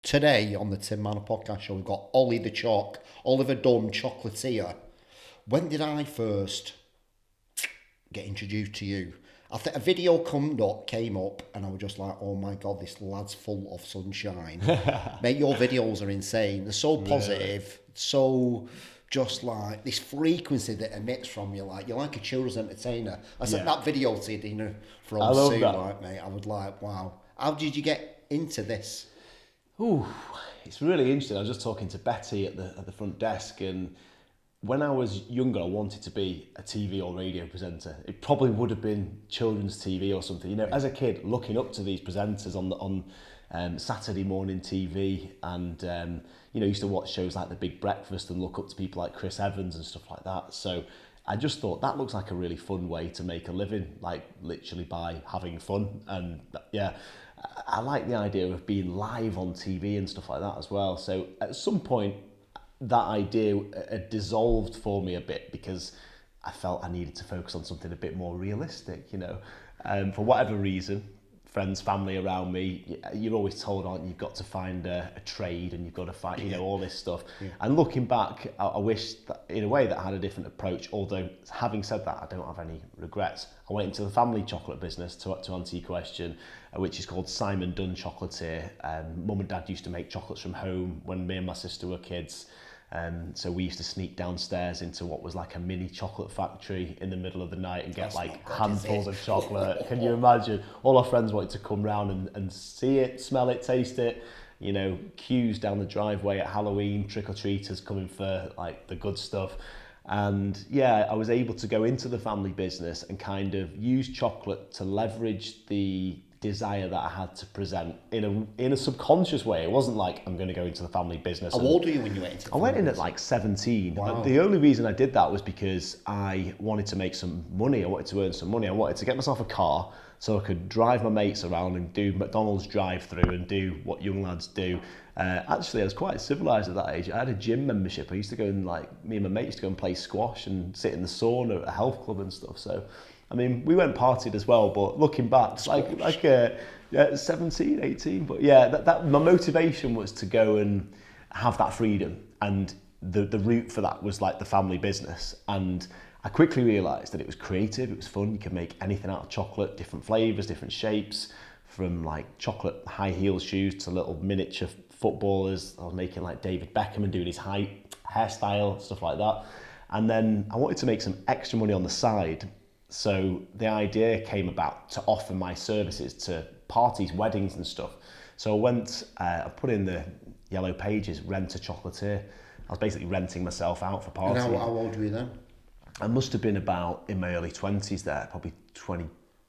Today on the Tim Marner podcast show, we've got Oli The Choc, Oliver Dunn, Chocolatier. When did I first get introduced to you? I think a video came up, and I was just like, "Oh my god, this lad's full of sunshine." Mate, your videos are insane. They're so positive, so just like this frequency that emits from you. Like you're like a children's entertainer. I sent that video to your dinner I from love Sue, that. like mate. I was like, "Wow, how did you get into this?" Ooh, it's really interesting. I was just talking to Betty at the front desk, and when I was younger, I wanted to be a TV or radio presenter. It probably would have been children's TV or something. You know, as a kid, looking up to these presenters on Saturday morning TV, and used to watch shows like The Big Breakfast and look up to people like Chris Evans and stuff like that. So I just thought that looks like a really fun way to make a living, like literally by having fun. And yeah, I like the idea of being live on TV and stuff like that as well. So at some point, that idea dissolved for me a bit because I felt I needed to focus on something a bit more realistic, For whatever reason, friends, family around me, you're always told, aren't you, you've got to find a trade and you've got to find, all this stuff. Yeah. And looking back, I wish that in a way that I had a different approach, although having said that, I don't have any regrets. I went into the family chocolate business to answer your question, which is called Simon Dunn Chocolatier. Mum and Dad used to make chocolates from home when me and my sister were kids. So we used to sneak downstairs into what was like a mini chocolate factory in the middle of the night and get like handfuls of chocolate. Can you imagine? All our friends wanted to come round and see it, smell it, taste it. Queues down the driveway at Halloween, trick-or-treaters coming for like the good stuff. And yeah, I was able to go into the family business and kind of use chocolate to leverage the desire that I had to present in a subconscious way. It wasn't like I'm going to go into the family business. How old were you when you went into the I went in at like 17. Wow. The only reason I did that was because I wanted to make some money. I wanted to earn some money. I wanted to get myself a car so I could drive my mates around and do McDonald's drive-through and do what young lads do. Actually, I was quite civilised at that age. I had a gym membership. I used to go and me and my mate used to go and play squash and sit in the sauna at a health club and stuff. So I mean, we went partied as well, but looking back, 17, 18, but yeah, that my motivation was to go and have that freedom, and the route for that was like the family business. And I quickly realised that it was creative, it was fun, you could make anything out of chocolate, different flavours, different shapes, from like chocolate high heel shoes to little miniature footballers. I was making like David Beckham and doing his hairstyle, stuff like that. And then I wanted to make some extra money on the side. So the idea came about to offer my services to parties, weddings and stuff. So I went, I put in the yellow pages, rent a chocolatier. I was basically renting myself out for parties. And how old were you then? I must have been about in my early 20s there, probably 20,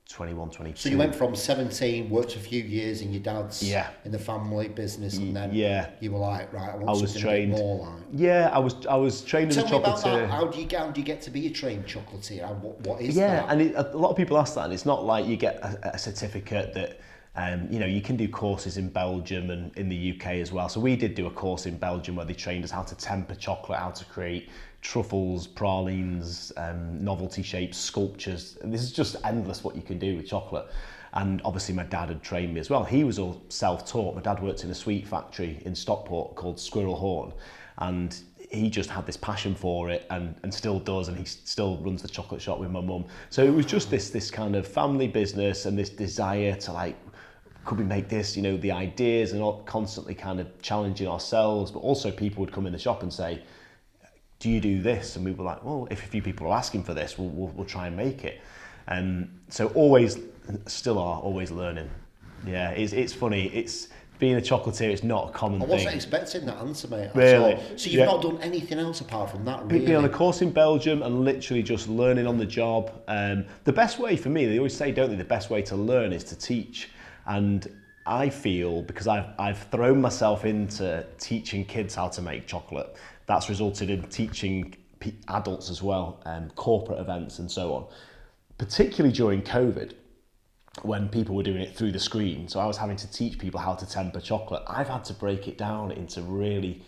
21, 22. So you went from 17, worked a few years in your dad's in the family business, and then you were like, right, I want something a bit more like. Yeah, I was trained as a chocolatier. Tell me about that. How do you get to be a trained chocolatier? What is that? Yeah, and a lot of people ask that, and it's not like you get a certificate that. You can do courses in Belgium and in the UK as well. So we did do a course in Belgium where they trained us how to temper chocolate, how to create truffles, pralines, novelty shapes, sculptures. And this is just endless what you can do with chocolate. And obviously my dad had trained me as well. He was all self-taught. My dad worked in a sweet factory in Stockport called Squirrel Horn. And he just had this passion for it and still does, and he still runs the chocolate shop with my mum. So it was just this kind of family business and this desire to like, could we make this, the ideas, and not constantly kind of challenging ourselves, but also people would come in the shop and say, do you do this? And we were like, well, if a few people are asking for this, we'll try and make it. So still are always learning. Yeah, it's funny. It's being a chocolatier, it's not a common thing. I wasn't expecting that answer, mate. Really? So you've not done anything else apart from that, really? Being on a course in Belgium and literally just learning on the job. The best way for me, they always say, don't they, the best way to learn is to teach. And I feel, because I've thrown myself into teaching kids how to make chocolate, that's resulted in teaching adults as well, corporate events and so on. Particularly during COVID, when people were doing it through the screen. So I was having to teach people how to temper chocolate. I've had to break it down into really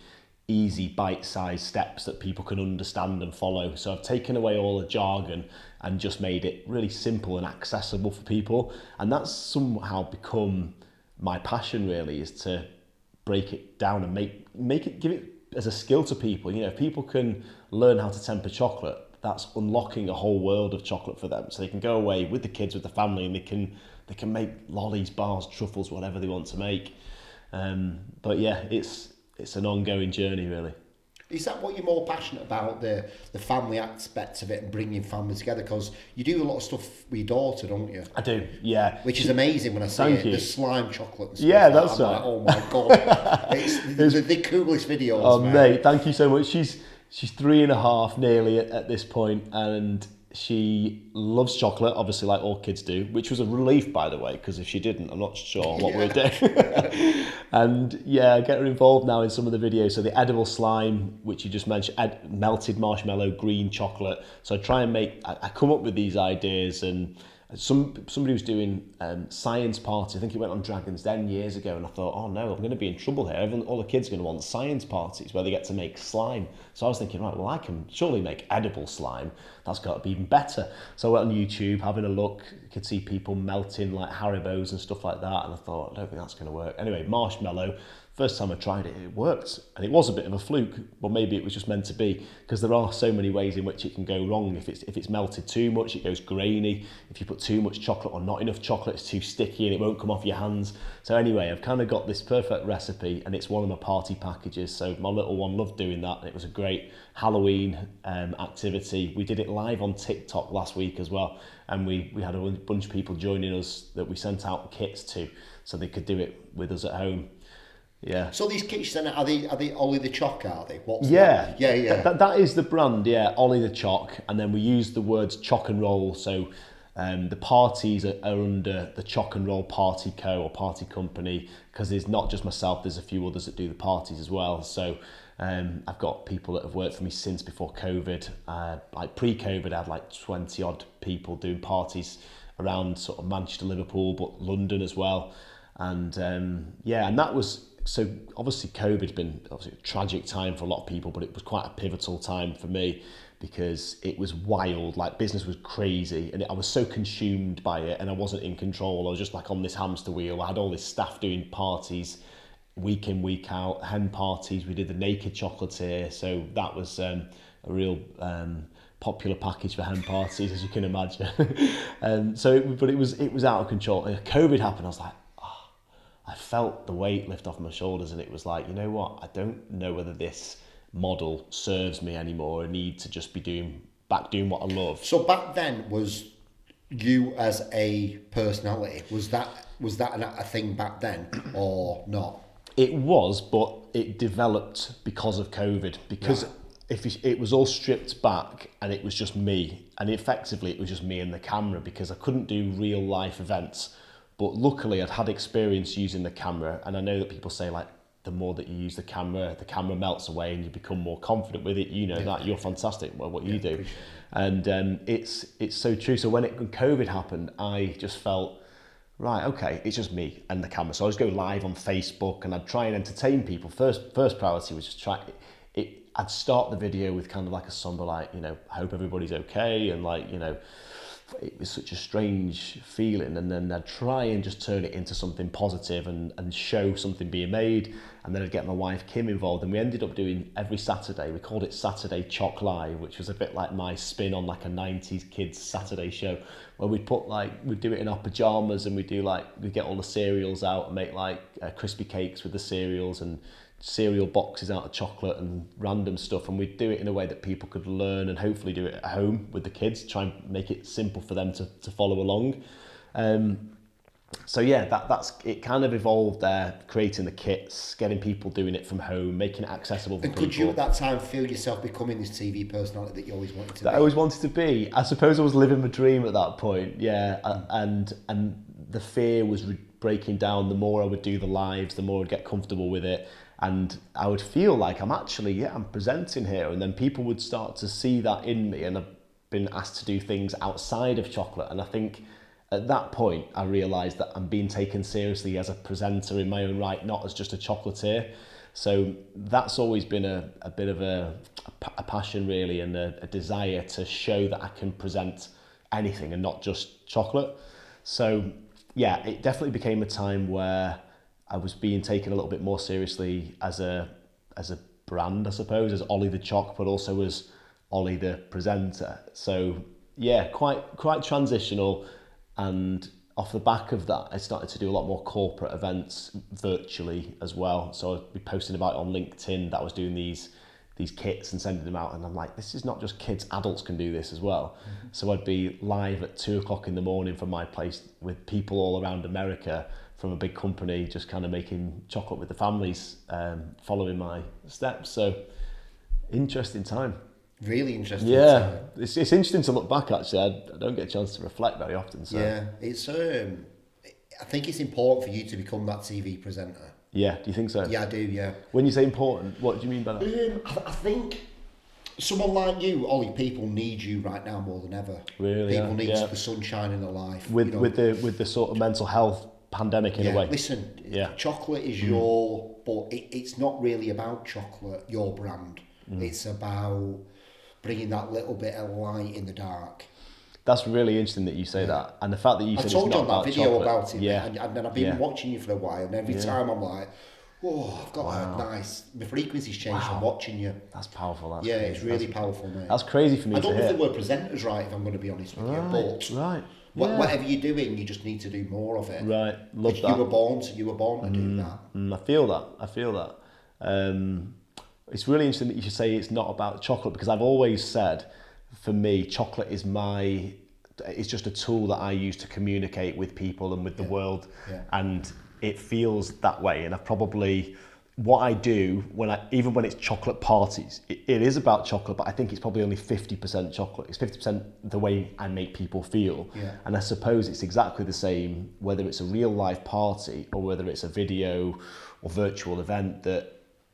easy bite-sized steps that people can understand and follow. So I've taken away all the jargon and just made it really simple and accessible for people. And that's somehow become my passion, really, is to break it down and give it as a skill to people. You know, if people can learn how to temper chocolate, that's unlocking a whole world of chocolate for them. So they can go away with the kids, with the family, and they can make lollies, bars, truffles, whatever they want to make. But yeah, it's an ongoing journey, really. Is that what you're more passionate about, the family aspect of it and bringing families together? Because you do a lot of stuff with your daughter, don't you? I do, yeah. Which is amazing when I see Thank it. you. The slime chocolate and stuff. Yeah, like that's that. right. Like, oh my God. It's the coolest videos, Oh, man. mate, thank you so much. She's 3.5 nearly at this point, and she loves chocolate, obviously, like all kids do, which was a relief, by the way, because if she didn't, I'm not sure what we'd do. And yeah, I get her involved now in some of the videos. So the edible slime, which you just mentioned, melted marshmallow, green chocolate. So I try and I come up with these ideas, and somebody was doing science party. I think it went on Dragon's Den years ago, and I thought, oh no, I'm going to be in trouble here. All the kids are going to want science parties where they get to make slime. So I was thinking, right, well, I can surely make edible slime. That's got to be even better. So I went on YouTube, having a look. You could see people melting like Haribos and stuff like that, and I thought, I don't think that's going to work. Anyway, marshmallow. First time I tried it, it worked. And it was a bit of a fluke, but maybe it was just meant to be, because there are so many ways in which it can go wrong. If it's melted too much, it goes grainy. If you put too much chocolate or not enough chocolate, it's too sticky and it won't come off your hands. So anyway, I've kind of got this perfect recipe, and it's one of my party packages. So my little one loved doing that, and it was a great Halloween activity. We did it live on TikTok last week as well, and we had a bunch of people joining us that we sent out kits to, so they could do it with us at home. Yeah. So these kits then, are they Oli The Choc, are they? What's yeah. that? Yeah. That is the brand, yeah, Oli The Choc. And then we use the words choc and roll. So the parties are under the Choc and Roll Party Co. or Party Company, because there's not just myself, there's a few others that do the parties as well. So I've got people that have worked for me since before COVID. Like pre-COVID, I had like 20 odd people doing parties around sort of Manchester, Liverpool, but London as well. And and that was... So obviously COVID's been obviously a tragic time for a lot of people, but it was quite a pivotal time for me, because it was wild, like business was crazy, and I was so consumed by it, and I wasn't in control. I was just like on this hamster wheel. I had all this staff doing parties week in, week out, hen parties. We did the naked chocolatier, so that was a real popular package for hen parties, as you can imagine. But it was out of control. And COVID happened, I was like, I felt the weight lift off my shoulders, and it was like, you know what? I don't know whether this model serves me anymore. I need to just be doing what I love. So back then, was you as a personality, was that a thing back then or not? It was, but it developed because of COVID. Because it was all stripped back, and it was just me, and effectively it was just me and the camera, because I couldn't do real life events. But luckily I'd had experience using the camera, and I know that people say like the more that you use the camera melts away and you become more confident with it. You know that you're fantastic at what you do. And it's so true. So when COVID happened, I just felt, right, okay, it's just me and the camera. So I just go live on Facebook, and I'd try and entertain people. First priority was just try it. I'd start the video with kind of like a somber, like, you know, I hope everybody's okay, and like, you know, it was such a strange feeling, and then I'd try and just turn it into something positive and show something being made. And then I'd get my wife Kim involved, and we ended up doing every Saturday, we called it Saturday Choc Live, which was a bit like my spin on like a 90s kids Saturday show, where we'd do it in our pajamas, and we'd get all the cereals out and make like crispy cakes with the cereals, and cereal boxes out of chocolate and random stuff, and we'd do it in a way that people could learn and hopefully do it at home with the kids, try and make it simple for them to follow along. So yeah, that's it. Kind of evolved there, creating the kits, getting people doing it from home, making it accessible for and people. Could you at that time feel yourself becoming this TV personality that you always wanted to be? I always wanted to be. I suppose I was living my dream at that point, yeah. And the fear was breaking down. The more I would do the lives, the more I'd get comfortable with it. And I would feel like I'm presenting here, and then people would start to see that in me, and I've been asked to do things outside of chocolate. And I think at that point I realised that I'm being taken seriously as a presenter in my own right, not as just a chocolatier. So that's always been a bit of a passion really, and a desire to show that I can present anything and not just chocolate. So yeah, it definitely became a time where I was being taken a little bit more seriously as a brand, I suppose, as Oli the Choc, but also as Oli the presenter. So yeah, quite transitional, and off the back of that, I started to do a lot more corporate events virtually as well. So I'd be posting about it on LinkedIn that I was doing these kits and sending them out, and I'm like, this is not just kids, adults can do this as well. Mm-hmm. So I'd be live at 2:00 in the morning from my place with people all around America from a big company, just kind of making chocolate with the families, following my steps. So interesting time. Really interesting. Yeah, it's interesting to look back. Actually, I don't get a chance to reflect very often. So yeah, it's I think it's important for you to become that TV presenter. Yeah, do you think so? Yeah, I do. Yeah. When you say important, what do you mean by that? I think someone like you, Ollie, people need you right now more than ever. Really, people need the sunshine in their life. With the sort of mental health pandemic in a way. Listen, chocolate is but it's not really about chocolate, your brand. It's about bringing that little bit of light in the dark. That's really interesting that you say that, and the fact that you said I told it's you not on that video chocolate. about it, and then I've been watching you for a while, and every time I'm like, oh, I've got a nice. My frequency's changed from watching you. That's powerful. That's crazy. It's really powerful, mate. That's crazy for me. I don't know if the word presenters right, if I'm going to be honest with you, but whatever you're doing, you just need to do more of it. Right, love that. You were born to do that. I feel that. It's really interesting that you should say it's not about chocolate, because I've always said, for me, chocolate is it's just a tool that I use to communicate with people and with the world, and it feels that way. And what I do even when it's chocolate parties, it is about chocolate, but I think it's probably only 50% chocolate. It's 50% the way I make people feel. Yeah. And I suppose it's exactly the same whether it's a real life party or whether it's a video or virtual event, that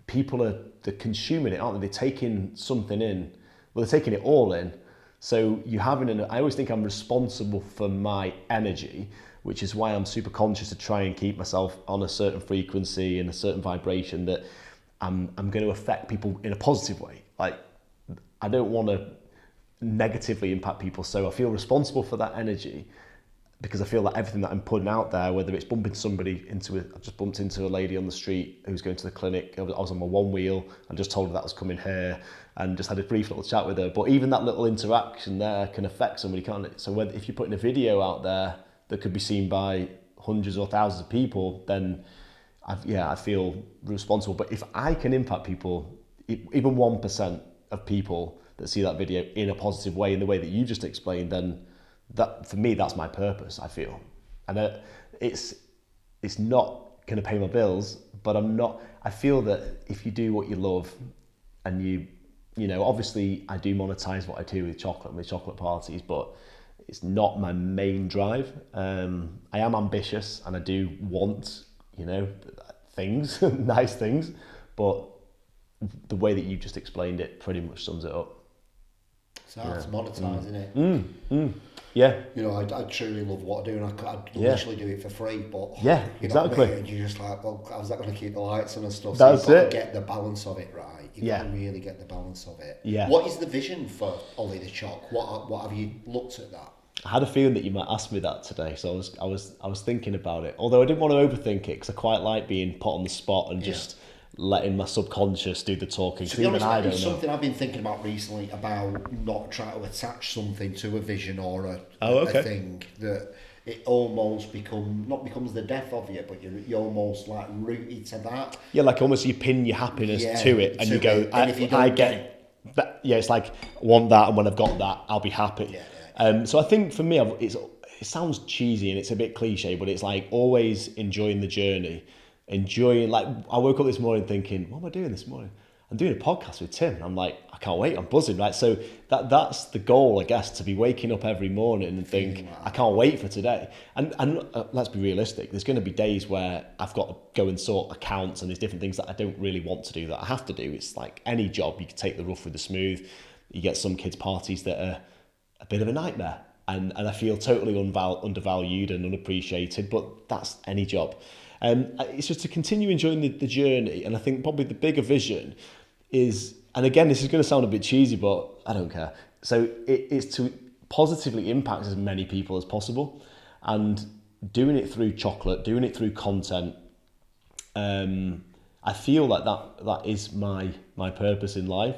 people they're consuming it, aren't they? They're taking something in. Well, they're taking it all in. So I always think I'm responsible for my energy, which is why I'm super conscious to try and keep myself on a certain frequency and a certain vibration that I'm going to affect people in a positive way. Like, I don't want to negatively impact people, so I feel responsible for that energy, because I feel that everything that I'm putting out there, whether it's bumping somebody I just bumped into a lady on the street who's going to the clinic. I was on my one wheel and just told her that was coming here, and just had a brief little chat with her. But even that little interaction there can affect somebody, can't it? So if you're putting a video out there that could be seen by hundreds or thousands of people, then I feel responsible. But if I can impact people, even 1% of people that see that video in a positive way, in the way that you just explained, then that, for me, that's my purpose, I feel. And it's not going to pay my bills, but I feel that if you do what you love, and you know, obviously I do monetize what I do with chocolate parties, but it's not my main drive. I am ambitious and I do want, things, nice things, but the way that you just explained it pretty much sums it up. So it's monetise, isn't it? Yeah. I truly love what I do, and I'd literally do it for free, but exactly. And you're just like, well, how's that going to keep the lights on and stuff? That's so you've got to get the balance of it right. You've got to really get the balance of it. Yeah. What is the vision for Oli the Choc? What have you looked at that? I had a feeling that you might ask me that today, so I was thinking about it. Although I didn't want to overthink it, because I quite like being put on the spot and just letting my subconscious do the talking. To be honest, it's something I've been thinking about recently, about not trying to attach something to a vision or a thing, that it almost becomes the death of you, but you're almost like rooted to that. Yeah, like almost you pin your happiness to it, and you go, I get that. Yeah, it's like, I want that, and when I've got that, I'll be happy. So I think for me, it sounds cheesy and it's a bit cliche, but it's like always enjoying the journey. Like, I woke up this morning thinking, what am I doing this morning? I'm doing a podcast with Tim. I'm like, I can't wait, I'm buzzing, right? So that's the goal, I guess, to be waking up every morning and think, I can't wait for today. And let's be realistic, there's going to be days where I've got to go and sort accounts, and there's different things that I don't really want to do that I have to do. It's like any job, you can take the rough with the smooth. You get some kids' parties that are a bit of a nightmare, and I feel totally undervalued and unappreciated, but that's any job. It's just to continue enjoying the journey, and I think probably the bigger vision is, and again, this is going to sound a bit cheesy, but I don't care. So it's to positively impact as many people as possible, and doing it through chocolate, doing it through content, I feel like that is my purpose in life.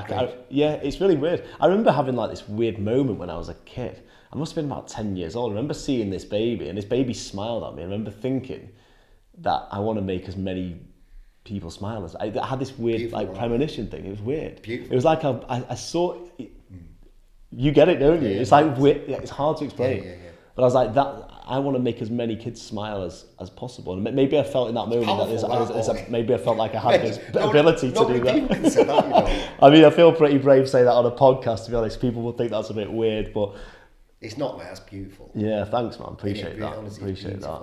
Great. Yeah, it's really weird. I remember having like this weird moment when I was a kid. I must have been about 10 years old. I remember seeing this baby, and this baby smiled at me. I remember thinking that I want to make as many people smile as I had this weird Beautiful, like premonition thing. It was weird. Beautiful. It was like I saw. You get it, don't you? Yeah, it's like weird. Yeah, it's hard to explain. Yeah. But I was like that. I want to make as many kids smile as possible. And maybe I felt in that moment maybe I felt like I had this ability to do that. Can say that, you know. I mean, I feel pretty brave saying that on a podcast. To be honest, people will think that's a bit weird, but it's not, mate. That's beautiful. Yeah, thanks, man. Appreciate that. Honestly, Appreciate that.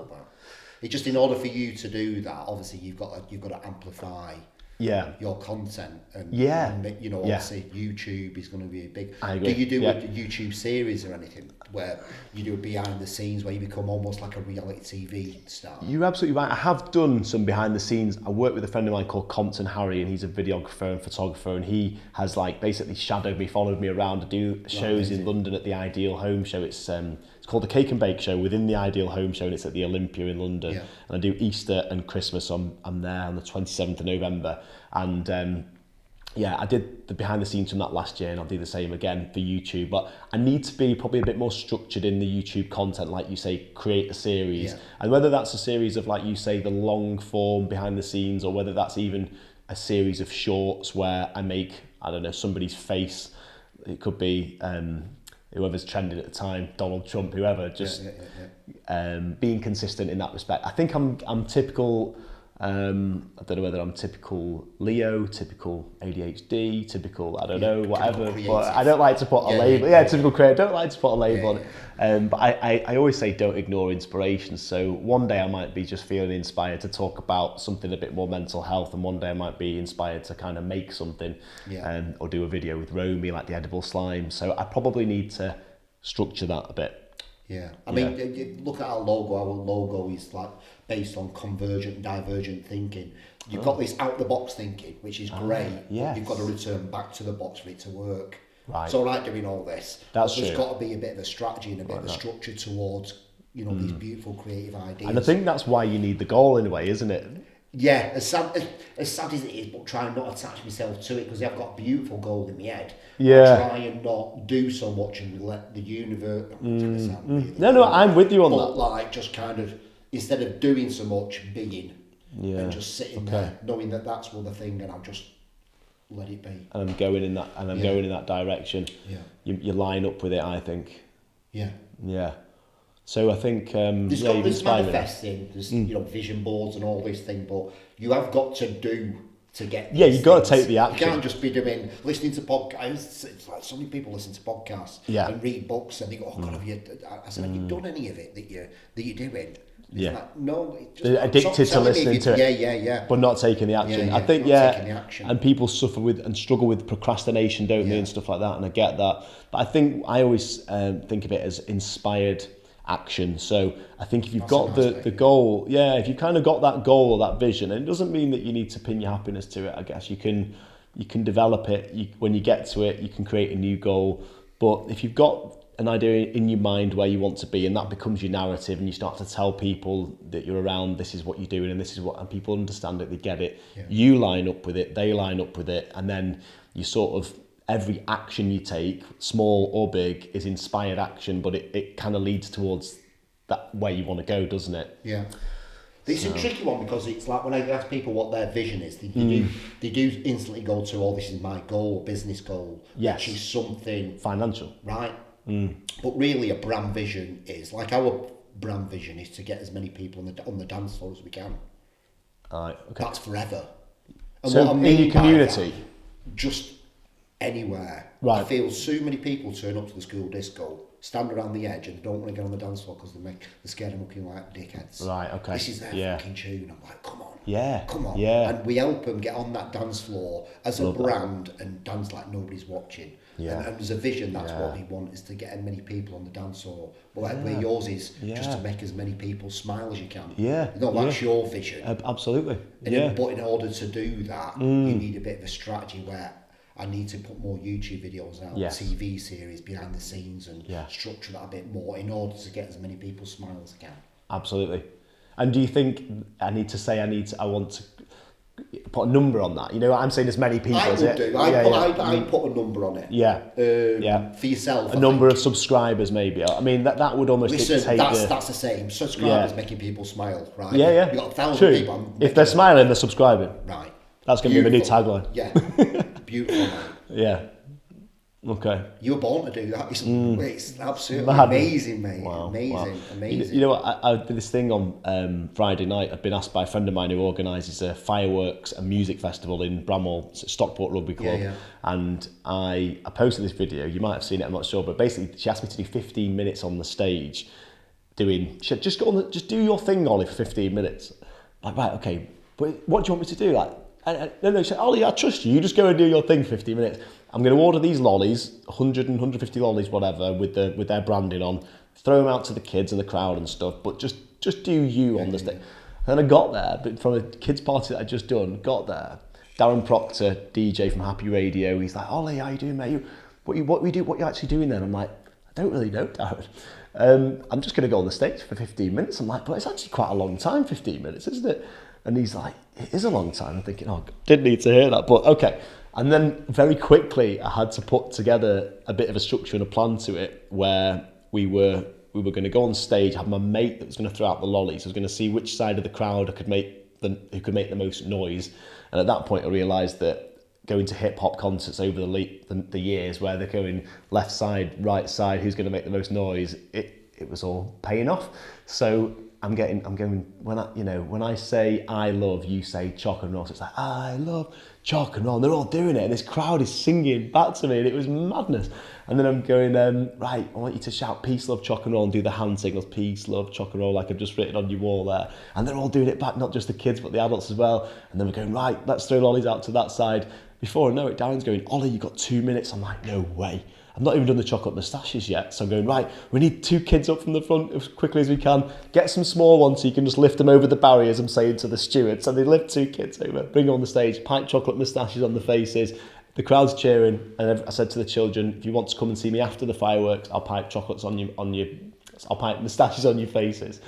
It's just in order for you to do that, obviously you've got to amplify your content, and you know, obviously YouTube is going to be a big. I agree. Do you do a YouTube series or anything where you do a behind the scenes where you become almost like a reality TV star? You're absolutely right. I have done some behind the scenes. I work with a friend of mine called Compton Harry, and he's a videographer and photographer, and he has like basically shadowed me, followed me around to do shows in London at the Ideal Home Show. It's called the Cake and Bake Show within the Ideal Home Show, and it's at the Olympia in London. Yeah. And I do Easter and Christmas. I'm there on the 27th of November, and I did the behind the scenes from that last year, and I'll do the same again for YouTube. But I need to be probably a bit more structured in the YouTube content, like you say, create a series. And whether that's a series of, like you say, the long form behind the scenes, or whether that's even a series of shorts where I make, I don't know, somebody's face. It could be whoever's trending at the time, Donald Trump, whoever, just being consistent in that respect. I think I'm typical. I don't know whether I'm typical Leo, typical ADHD, typical, I don't know, whatever, but I don't like to put a label. Typical creative. Don't like to put a label on it. But I always say don't ignore inspiration. So one day I might be just feeling inspired to talk about something a bit more mental health, and one day I might be inspired to kind of make something or do a video with Romy, like the edible slime. So I probably need to structure that a bit. Yeah, I mean, you look at our logo. Our logo is like based on convergent and divergent thinking. You've got this out-the-box thinking, which is great. But you've got to return back to the box for it to work. Right. It's all right doing all this. That's There's true. got to be a bit of a strategy and a bit of a structure towards, you know, these beautiful creative ideas. And I think that's why you need the goal in a way, isn't it? Yeah, as sad as it is, but trying not to attach myself to it, because I've got a beautiful goal in my head. Yeah. I try and not do so much and let the universe. No, I'm with you on that. But like, just kind of, instead of doing so much, being and just sitting there, knowing that that's one the thing, and I'll just let it be. And I'm going in that, going in that direction. Yeah. You line up with it, I think. Yeah. Yeah. So I think there's manifesting, there's you know, vision boards and all this thing, but you have got to do to get. Yeah, you've got to take the action. You can't just be listening to podcasts. It's like so many people listen to podcasts and read books, and they go, "Oh God, have you?" I said, "Have you done any of it that you're doing?" Yeah. Like, no, they're addicted to listening to it. Yeah. But not taking the action. I think taking the action. And people suffer with and struggle with procrastination, don't they, and stuff like that. And I get that. But I think I always think of it as inspired action. So I think if you've got the goal, if you kind of got that goal or that vision, and it doesn't mean that you need to pin your happiness to it. I guess you can develop it. When you get to it, you can create a new goal. But if you've got an idea in your mind where you want to be, and that becomes your narrative, and you start to tell people that you're around, this is what you're doing, and this is what, and people understand it, they get it. You line up with it, they line up with it, and then you sort of, every action you take, small or big, is inspired action, but it kind of leads towards that where you want to go, doesn't it? Yeah. It's a tricky one, because it's like when I ask people what their vision is, they do instantly go to, oh, this is my goal, business goal, which is something financial, right? But really, a brand vision is like, our brand vision is to get as many people on the dance floor as we can. Okay. That's forever. And so what I mean in your community, just anywhere. Right. I feel so many people turn up to the school disco, stand around the edge, and they don't want to get on the dance floor because they're scared of looking like dickheads. Right. Okay. This is their fucking tune. I'm like, come on. Yeah. Come on. Yeah. And we help them get on that dance floor as a brand and dance like nobody's watching. Yeah. And as a vision, that's what we want, is to get as many people on the dance floor. But where yours is just to make as many people smile as you can. Yeah. You know, that's your vision. Absolutely. But in order to do that, you need a bit of a strategy where I need to put more YouTube videos out, TV series, behind the scenes, and structure that a bit more in order to get as many people smile as I can. Absolutely. And do you think I want to put a number on that? You know, I'm saying as many people I as would it. do. I'd put a number on it. Yeah. For yourself. A number of subscribers, maybe. I mean, that would almost dictate that's the same. Subscribers making people smile, right? Yeah. You've got 1,000 people. If they're smiling, they're subscribing. Right. That's going to be the new tagline. Yeah. Beautiful, mate. Yeah. Okay. You were born to do that. It's absolutely Mad. amazing, mate. Wow. Amazing. You know what? I did this thing on Friday night. I've been asked by a friend of mine who organises a fireworks and music festival in Bramhall, Stockport Rugby Club. Yeah. And I posted this video. You might have seen it. I'm not sure, but basically, she asked me to do 15 minutes on the stage. She said, just do your thing, Ollie, for 15 minutes. I'm like, right, okay. But what do you want me to do? Like, no, she said, Ollie, I trust you. You just go and do your thing for 15 minutes. I'm going to order these lollies, 100 and 150 lollies, whatever, with their branding on, throw them out to the kids and the crowd and stuff, but just do you on the stage. And then I got there, but from a kids' party that I'd just done, got there. Darren Proctor, DJ from Happy Radio, he's like, Ollie, how you doing, mate? What you actually doing then? I'm like, I don't really know, Darren. I'm just going to go on the stage for 15 minutes. I'm like, but it's actually quite a long time, 15 minutes, isn't it? And he's like, it is a long time. I'm thinking, oh, didn't need to hear that, but okay. And then very quickly, I had to put together a bit of a structure and a plan to it, where we were going to go on stage, have my mate that was going to throw out the lollies. I was going to see which side of the crowd who could make the most noise. And at that point, I realised that going to hip hop concerts over the years, where they're going left side, right side, who's going to make the most noise, it was all paying off. So I'm going when I say I love, you say choc and roll. So it's like, I love choc and roll. And they're all doing it, and this crowd is singing back to me, and it was madness. And then I'm going, right, I want you to shout peace, love, choc and roll, and do the hand signals, peace, love, choc and roll, like I've just written on your wall there. And they're all doing it back, not just the kids, but the adults as well. And then we're going, right, let's throw lollies out to that side. Before I know it, Darren's going, Ollie, you got 2 minutes. I'm like, no way. I've not even done the chocolate moustaches yet. So I'm going, right, we need 2 kids up from the front as quickly as we can. Get some small ones so you can just lift them over the barriers, I'm saying to the steward. So they lift 2 kids over, bring them on the stage, pipe chocolate moustaches on the faces. The crowd's cheering. And I said to the children, if you want to come and see me after the fireworks, I'll pipe chocolates I'll pipe moustaches on your faces.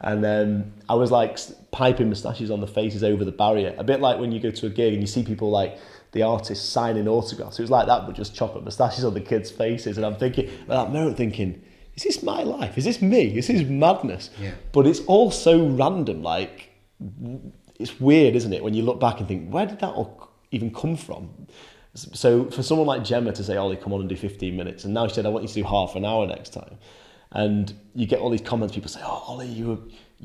And then I was like piping moustaches on the faces over the barrier. A bit like when you go to a gig and you see people like the artists signing autographs. It was like that, but just chocolate moustaches on the kids' faces. And I'm thinking, at that moment thinking, is this my life? Is this me? Is this madness? Yeah. But it's all so random. Like, it's weird, isn't it? When you look back and think, where did that all even come from? So for someone like Gemma to say, Ollie, come on and do 15 minutes. And now she said, I want you to do half an hour next time. And you get all these comments, people say, oh, Ollie, you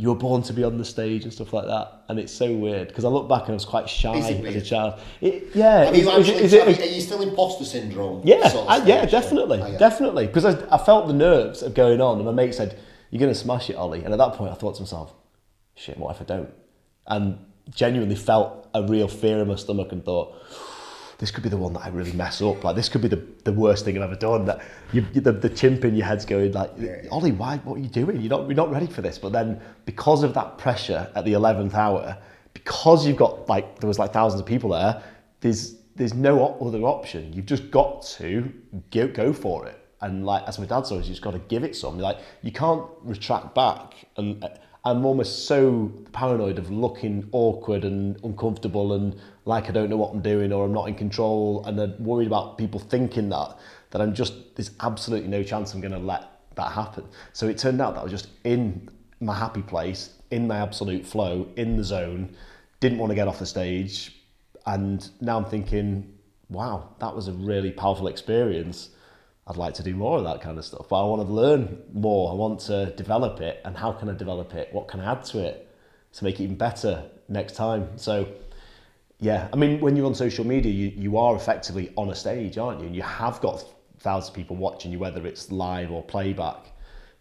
were born to be on the stage and stuff like that. And it's so weird, because I look back and I was quite shy as a child. Are you still imposter syndrome? Yeah, sort of definitely. Because I felt the nerves of going on, and my mate said, you're going to smash it, Ollie. And at that point I thought to myself, shit, what if I don't? And genuinely felt a real fear in my stomach and thought, this could be the one that I really mess up. Like, this could be the worst thing I've ever done. That the chimp in your head's going like, Ollie, what are you doing? You're not ready for this. But then, because of that pressure at the 11th hour, because you've got there was thousands of people there, there's no other option. You've just got to go for it. And as my dad says, you just got to give it some. You can't retract back. And I'm almost so paranoid of looking awkward and uncomfortable and like I don't know what I'm doing or I'm not in control, and I'm worried about people thinking that there's absolutely no chance I'm going to let that happen. So it turned out that I was just in my happy place, in my absolute flow, in the zone, didn't want to get off the stage, and now I'm thinking, wow, that was a really powerful experience. I'd like to do more of that kind of stuff, but I want to learn more. I want to develop it, and how can I develop it? What can I add to it to make it even better next time? So, yeah, I mean, when you're on social media, you are effectively on a stage, aren't you? And you have got thousands of people watching you, whether it's live or playback.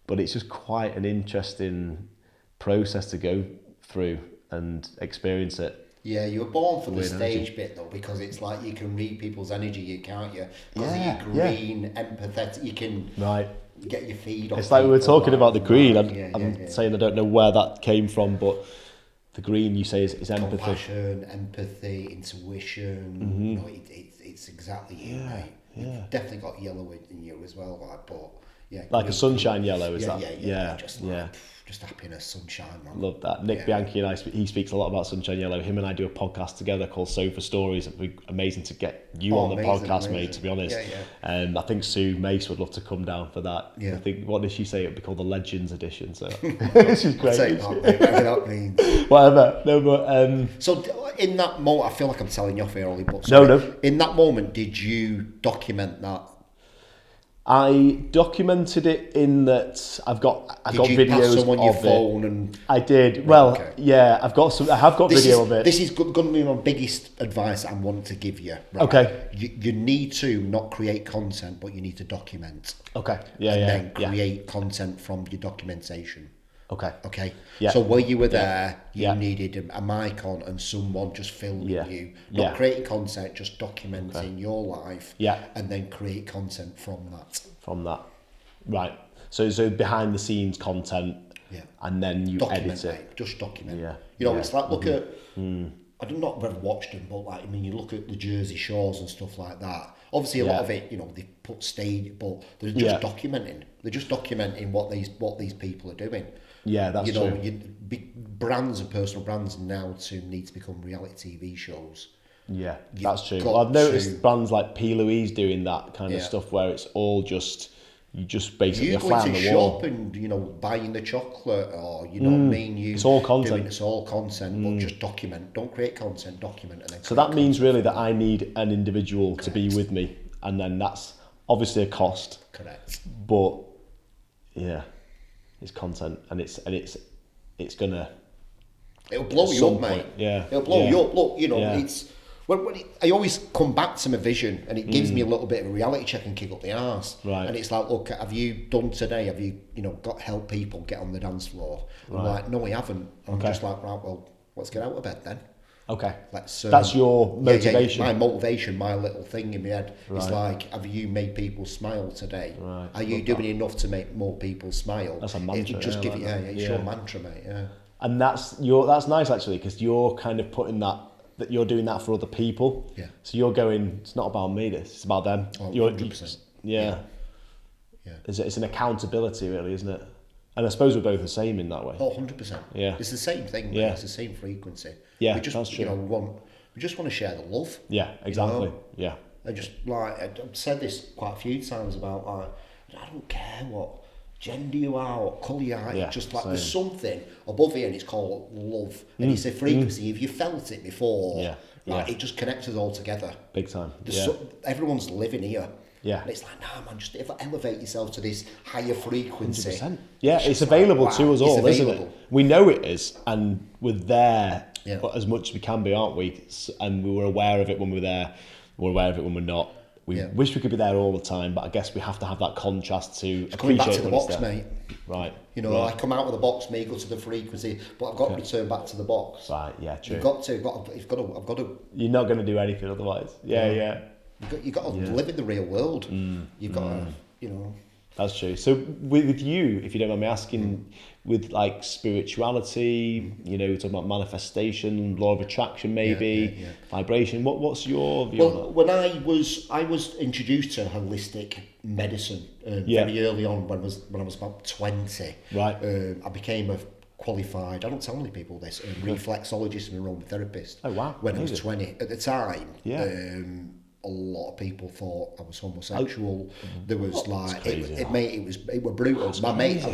But it's just quite an interesting process to go through and experience it. Yeah, you were born for the stage bit though, because it's like you can read people's energy, can't you? Because of your green, empathetic, you can get your feed off. It's like we were talking about the green. I'm saying I don't know where that came from, but the green you say is empathy. Compassion, empathy, intuition. Mm-hmm. You know, it's exactly you, mate. Yeah. You've definitely got yellow in you as well, but Like a sunshine yellow, is yeah, that? yeah. Just happiness, sunshine, man. Love that. Nick Bianchi and I, he speaks a lot about Sunshine Yellow. Him and I do a podcast together called Sofa Stories. It'd be amazing to get you on the podcast, mate, to be honest. I think Sue Mace would love to come down for that. Yeah. I think, what did she say? It would be called the Legends Edition. So she's great. Whatever that means. Whatever. No, but... So in that moment, I feel like I'm telling you off here, Ollie, but no. In that moment, did you document that? I documented it in that I got videos Did you pass someone your of phone it. And I did. Well, yeah, I have got video of it. This is going to be my biggest advice I want to give you. Right? Okay. You need to not create content, but you need to document. Okay. Then create content from your documentation. Okay. Yeah. So while you were there, you needed a mic on and someone just filming you. Not creating content, just documenting your life. Yeah. And then create content from that. Right. So behind the scenes content. Yeah. And then you edit it. Mate. Just document. Yeah. You know, it's like look at. I don't know if I've watched them, but like you look at the Jersey Shores and stuff like that. Obviously, a lot of it, they put stage, but they're just documenting. They're just documenting what these people are doing. Yeah, that's true. Brands and personal brands now need to become reality TV shows. Yeah, that's true. Well, I've noticed brands like P. Louise doing that kind of stuff where it's all you just basically a fly on the wall. You go to shop and buying the chocolate, or you know what I mean. It's all content. It's all content, but just document. Don't create content. Document and then. So that means really that I need an individual to be with me, and then that's obviously a cost. Correct. But yeah. It's content, and it's gonna. It'll blow you up, mate. Yeah, it'll blow you up. Look, it's I always come back to my vision, and it gives me a little bit of a reality check and kick up the arse. Right. And it's like, look, have you done today? Have you got help people get on the dance floor? Right. I'm like, no, we haven't. I'm just like, right, well, let's get out of bed then. Okay. That's your motivation. My motivation, my little thing in my head is like, have you made people smile today? Right. Are you doing enough to make more people smile? That's a mantra. Just give it, it's your mantra, mate. Yeah. And that's nice actually, because you're kind of putting that you're doing that for other people. Yeah. So you're going, it's not about me, it's about them. Oh, 100%. Yeah. It's an accountability really, isn't it? And I suppose we're both the same in that way. Oh, 100%. Yeah. It's the same thing, yeah. It's the same frequency. Yeah, we just, that's true. We just want to share the love. Yeah, exactly. Yeah. I just, I've said this quite a few times about, I don't care what gender you are, what colour you are, just like, there's something above here and it's called love. And it's a frequency. If you felt it before, it just connects us all together. Big time. Everyone's living here. Yeah. And it's like, nah, man, just elevate yourself to this higher frequency. 100%. Yeah, it's available to us all, isn't it? We know it is, and we're there as much as we can be, aren't we? And we were aware of it when we're there, we're aware of it when we're not. We wish we could be there all the time, but I guess we have to have that contrast to appreciate coming back to the box, there. mate. Right. I come out of the box, me, go to the frequency, but I've got to return back to the box. Right, yeah, true. I've got to. You're not going to do anything otherwise. Yeah. You've got to live in the real world. You've got to, That's true. So with you, if you don't mind me asking, with like spirituality, we're talking about manifestation, law of attraction, maybe vibration. What's your view on that? When I was introduced to holistic medicine very early on when I was about 20. Right. I became a qualified, I don't tell many people this, reflexologist and aromatherapist. Oh wow! When I was 20, at the time, a lot of people thought I was homosexual. There was it were brutal. A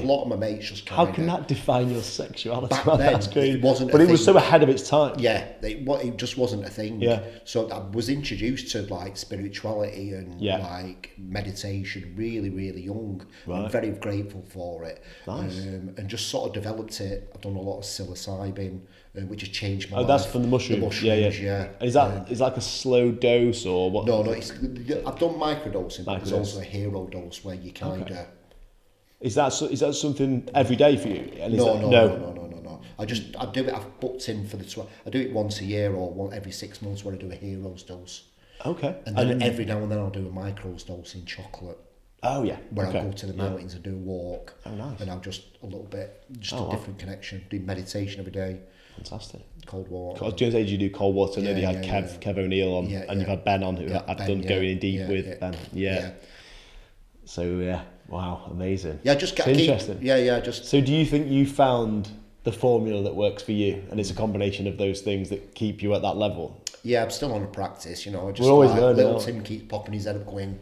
lot of my mates just how can that define your sexuality? Back then, that's crazy. It wasn't. But it was so ahead of its time. Yeah, it just wasn't a thing. Yeah. So I was introduced to like spirituality and like meditation really, really young. Right. I'm very grateful for it. Nice. And just sort of developed it. I've done a lot of psilocybin, which has changed my life. Oh, that's from the mushrooms. The mushrooms, yeah. Is that is like a slow dose or what? No, I've done microdosing, but there's also a hero dose where you kind of. Is that something every day for you? No. I do it. I've booked in for I do it once a year or every 6 months where I do a hero's dose. Okay. And then every now and then I'll do a micros dose in chocolate. Oh yeah. Where I'll go to the mountains and do a walk. Oh nice. And I'll just a little bit, a different connection. Do meditation every day. Fantastic. Cold water. I was going to say, did you do cold water? You had Kev O'Neill on, and you've had Ben on, who I've done going in deep with Ben. Yeah. So yeah, wow, amazing. Yeah, just It's keep, interesting. just So do you think you found the formula that works for you, and it's a combination of those things that keep you at that level? yeah. I'm still on a practice, you know. Just We're always like learning, little aren't we? Tim keeps popping his head up, going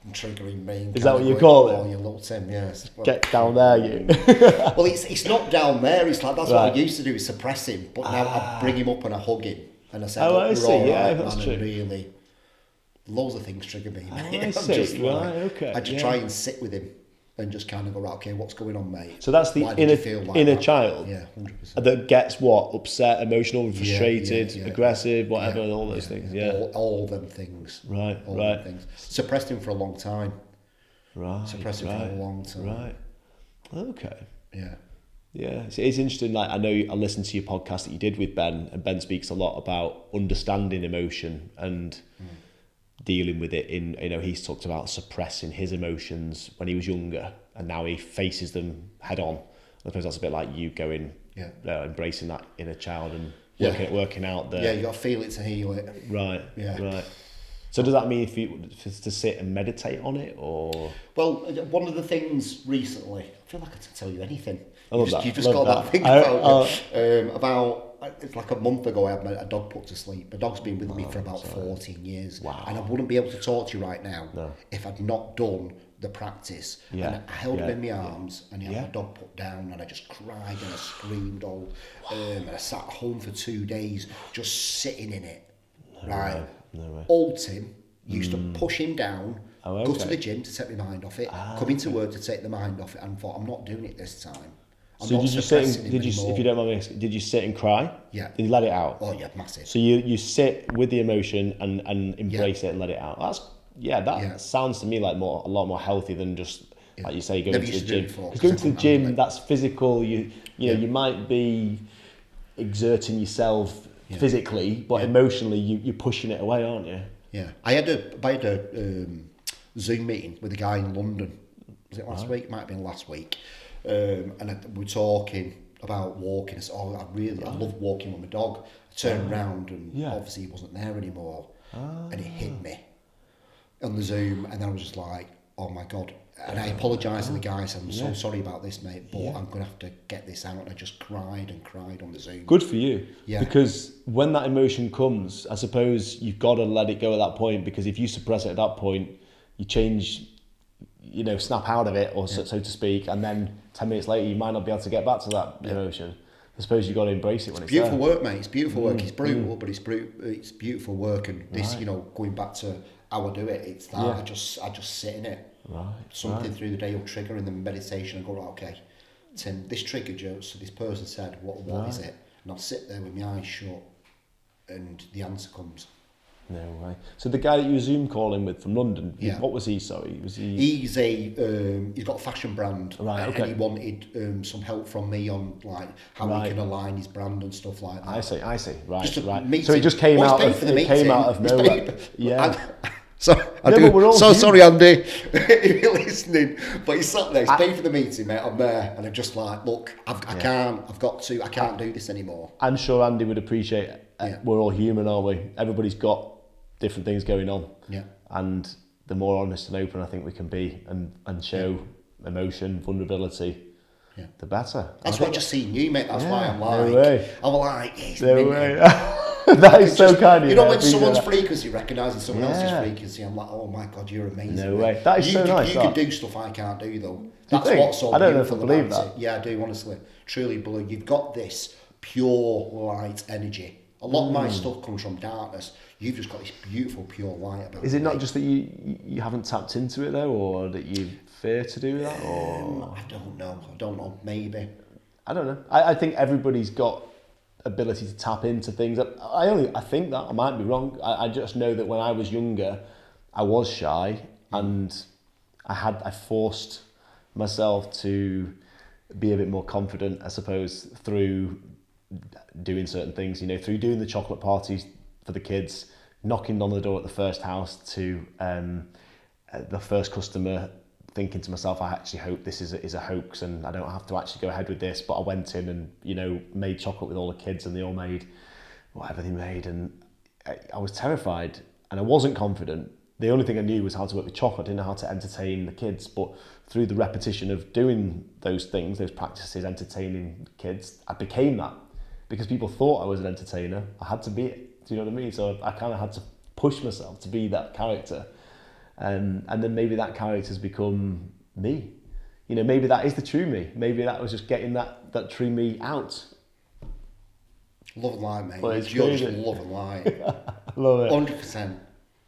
and triggering me. And Is that kinda what you going, call it? Oh, you little Tim, yes. Well, Get down there, you. well, it's not down there. It's like that's what Right. I used to do, is suppress him. But now I bring him up and I hug him, and I say, Oh, "Look, I we're see. all Yeah, right, that's man." true. And really, loads of things trigger me. Mate. I I'm see. just like, Right, okay, I just yeah. try and sit with him and just kind of go, right, okay, what's going on, mate? So that's the Why did you feel like inner that? child Yeah, 100%. that gets what? Upset, emotional, frustrated, yeah, aggressive, whatever, yeah, all those things. Yeah. all them things. Right, all right. Them things. Suppressed him for a long time. Right. Suppressed him for a long time. Right. Okay. Yeah. Yeah, it's interesting. Like I know I listened to your podcast that you did with Ben, and Ben speaks a lot about understanding emotion and dealing with it. He's talked about suppressing his emotions when he was younger, and now he faces them head on. I suppose that's a bit like you going, embracing that inner child and working out the. Yeah, you got to feel it to heal it. Right. Yeah. Right. So does that mean if you to sit and meditate on it, or? Well, one of the things recently, I feel like I can tell you anything. I love that. You just Love got that. that thing about it's like a month ago I had a dog put to sleep. My dog's been with me for about 14 years. Wow. And I wouldn't be able to talk to you right now No. if I'd not done the practice. Yeah. And I held him in my Yeah. arms and he had my dog put down and I just cried and I screamed all. And I sat at home for 2 days just sitting in it. Right. No way. Old Tim used to push him down, Oh, go okay. to the gym to take my mind off it, come into work to take the mind off it, and thought, I'm not doing it this time. I'm So not did you sit? suppressing him Did you, anymore. if you don't mind me asking, did you sit and cry? Yeah. Did you let it out? Oh yeah, massive. So you sit with the emotion and embrace it and let it out. That sounds to me like a lot more healthy than just like you say going Never to used the to do gym. it before, Because going 'cause to I the couldn't gym, handle it. that's physical. You might be exerting yourself physically, but emotionally you're pushing it away, aren't you? Yeah, I had a Zoom meeting with a guy in London. Was it last week? It might have been last week. And we were talking about walking. I said, I love walking with my dog. I turned around and obviously he wasn't there anymore. And it hit me on the Zoom. And then I was just like, oh my God. And I apologised to the guy. I said, I'm so sorry about this, mate, but I'm going to have to get this out. And I just cried and cried on the Zoom. Good for you. Yeah. Because when that emotion comes, I suppose you've got to let it go at that point, because if you suppress it at that point, you change, snap out of it, or so to speak, and then 10 minutes later, you might not be able to get back to that emotion. I suppose you've got to embrace it when it's beautiful there. work, mate. It's beautiful work. It's brutal, but it's beautiful work. And this, going back to how I do it, it's that I just sit in it. Right. Something through the day will trigger in the meditation and go, right, okay, Tim, this triggered you. So this person said, what is it? And I'll sit there with my eyes shut, and the answer comes. No way. So the guy that you were Zoom calling with from London, what was he? Sorry, was he? He's got a fashion brand, Right, okay. And he wanted some help from me on like how he can align his brand and stuff like that. I see. Right, Just a right. meeting. So it just came Well, out he's of paid for the it came meeting. out of He's nowhere. paid- Yeah. But we're all so human. sorry, Andy, if you're listening. But he's sat there, he's paid for the meeting, mate. I'm there, and I'm just like, look, I can't do this anymore. I'm sure Andy would appreciate it. We're all human, aren't we? Everybody's got different things going on. Yeah. And the more honest and open I think we can be and show emotion, vulnerability, the better. That's why I just seen you, mate. That's why I'm like, no way. I'm like, he's No minty. way. That is so kind of you. When someone's frequency, recognising someone else's frequency, I'm like, oh my God, you're amazing. No way. That is so nice. You can do stuff I can't do, though. Do you That's think? what's so I don't know if I beautiful believe about that. it. Yeah, I do, honestly. Truly believe. You've got this pure light energy. A lot of my stuff comes from darkness. You've just got this beautiful, pure light about Is it you, not mate. just that you haven't tapped into it though, or that you fear to do that, or I don't know. Maybe. I don't know. I think everybody's got ability to tap into things. I think that I might be wrong. I just know that when I was younger, I was shy, and I forced myself to be a bit more confident, I suppose, through doing certain things. Through doing the chocolate parties for the kids, knocking on the door at the first house to the first customer, thinking to myself, I actually hope this is a hoax and I don't have to actually go ahead with this. But I went in and, made chocolate with all the kids, and they all made whatever they made. And I was terrified and I wasn't confident. the only thing I knew was how to work with chocolate. I didn't know how to entertain the kids, but through the repetition of doing those things, those practices, entertaining kids, I became that. Because people thought I was an entertainer, I had to be it. Do you know what I mean? So I kind of had to push myself to be that character. And then maybe that character's become me. You know, maybe that is the true me. Maybe that was just getting that true me out. Love and light, mate. But It's it's just crazy. love and light. I love it. 100%.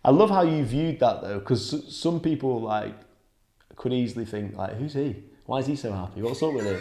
I love how you viewed that though, because some people like could easily think like, who's he? Why is he so happy? What's up with him?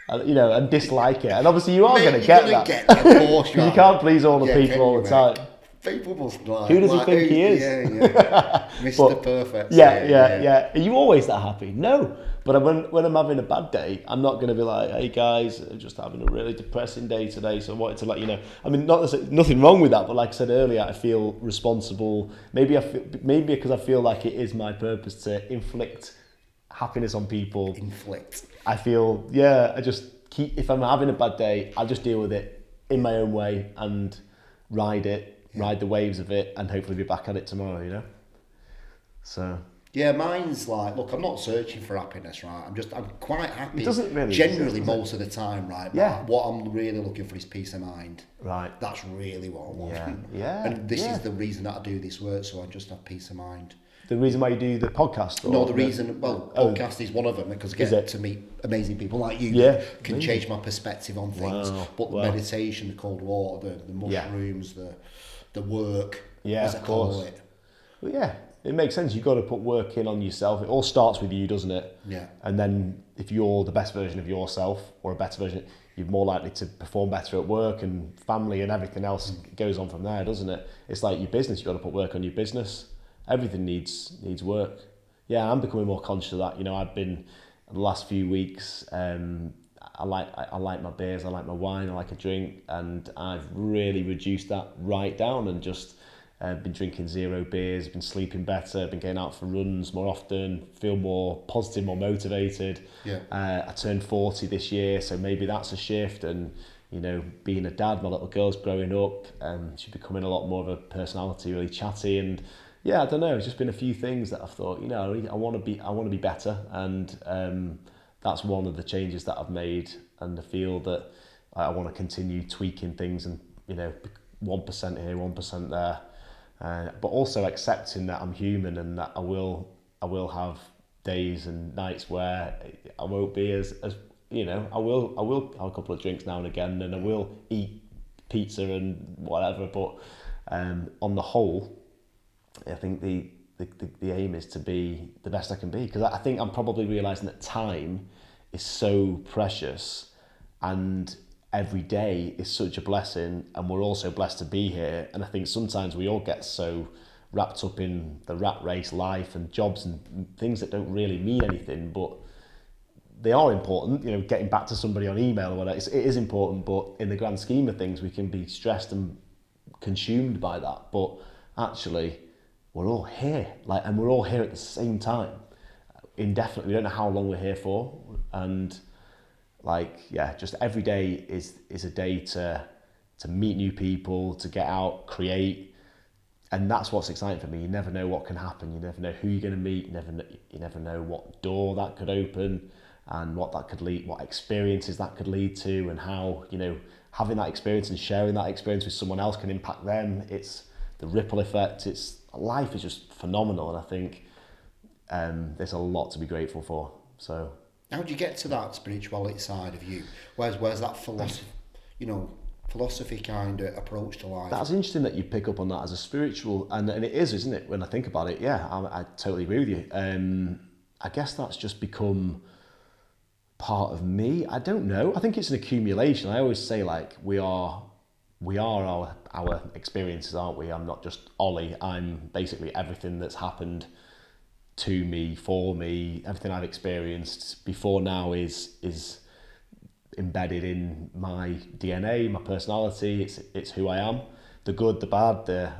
And, you know, and dislike it. And obviously you are going to get that. Of course you You are. can't please all the Yeah, people can all you, the time. mate? People must like, Who does he think he is? Yeah. Mr. But- Perfect. Yeah. Are you always that happy? No. But when I'm having a bad day, I'm not going to be like, hey guys, I'm just having a really depressing day today, so I wanted to let you know. I mean, nothing wrong with that, but like I said earlier, I feel responsible. Maybe because I feel like it is my purpose to inflict happiness on people. Inflict. I feel, I just if I'm having a bad day, I'll just deal with it in my own way and ride the waves of it, and hopefully be back at it tomorrow, you know? So... Yeah, mine's like, look, I'm not searching for happiness, right? I'm quite happy. It doesn't really generally exist, most of the time, right? Yeah. But what I'm really looking for is peace of mind. Right. That's really what I want. Yeah. And this is the reason that I do this work, so I just have peace of mind. The reason why you do the podcast? No, the reason, podcast is one of them, because I get to meet amazing people like you that can change my perspective on things. Wow. But the meditation, the cold water, the mushrooms, the work, as I call it. Well, yeah, it makes sense. You've got to put work in on yourself. It all starts with you, doesn't it? Yeah. And then if you're the best version of yourself, or a better version, you're more likely to perform better at work, and family and everything else goes on from there, doesn't it? It's like your business. You've got to put work on your business. Everything needs work. Yeah, I'm becoming more conscious of that. You know, I've been the last few weeks. I like my beers. I like my wine. I like a drink, and I've really reduced that right down, and just been drinking 0 beers. Been sleeping better. Been going out for runs more often. Feel more positive, more motivated. Yeah. I turned 40 this year, so maybe that's a shift. And you know, being a dad, my little girl's growing up, and she's becoming a lot more of a personality, really chatty. And yeah, I don't know. It's just been a few things that I've thought, you know, I want to be better, and that's one of the changes that I've made. And I feel that I want to continue tweaking things, and you know, 1% here, 1% there, but also accepting that I'm human, and that I will have days and nights where I won't be as you know, I will have a couple of drinks now and again, and I will eat pizza and whatever. But on the whole, I think the aim is to be the best I can be, because I think I'm probably realising that time is so precious, and every day is such a blessing, and we're also blessed to be here. And I think sometimes we all get so wrapped up in the rat race life and jobs and things that don't really mean anything, but they are important. You know, getting back to somebody on email or whatever, it is important, but in the grand scheme of things, we can be stressed and consumed by that. But actually, we're all here, and we're all here at the same time, indefinitely. We don't know how long we're here for, and just every day is a day to meet new people, to get out, create, and that's what's exciting for me. You never know what can happen. You never know who you're going to meet. You never know what door that could open, and what that could lead, what experiences that could lead to, and how, you know, having that experience and sharing that experience with someone else can impact them. It's the ripple effect. Life is just phenomenal, and I think there's a lot to be grateful for. So, how do you get to that spirituality side of you? Where's that philosophy kind of approach to life? That's interesting that you pick up on that as a spiritual, and it is, isn't it? When I think about it, yeah, I totally agree with you. I guess that's just become part of me. I don't know. I think it's an accumulation. I always say, like, we are our experiences, aren't we? I'm not just Ollie. I'm basically everything that's happened to me, for me. Everything I've experienced before now is embedded in my DNA, my personality. It's who I am. The good, the bad, the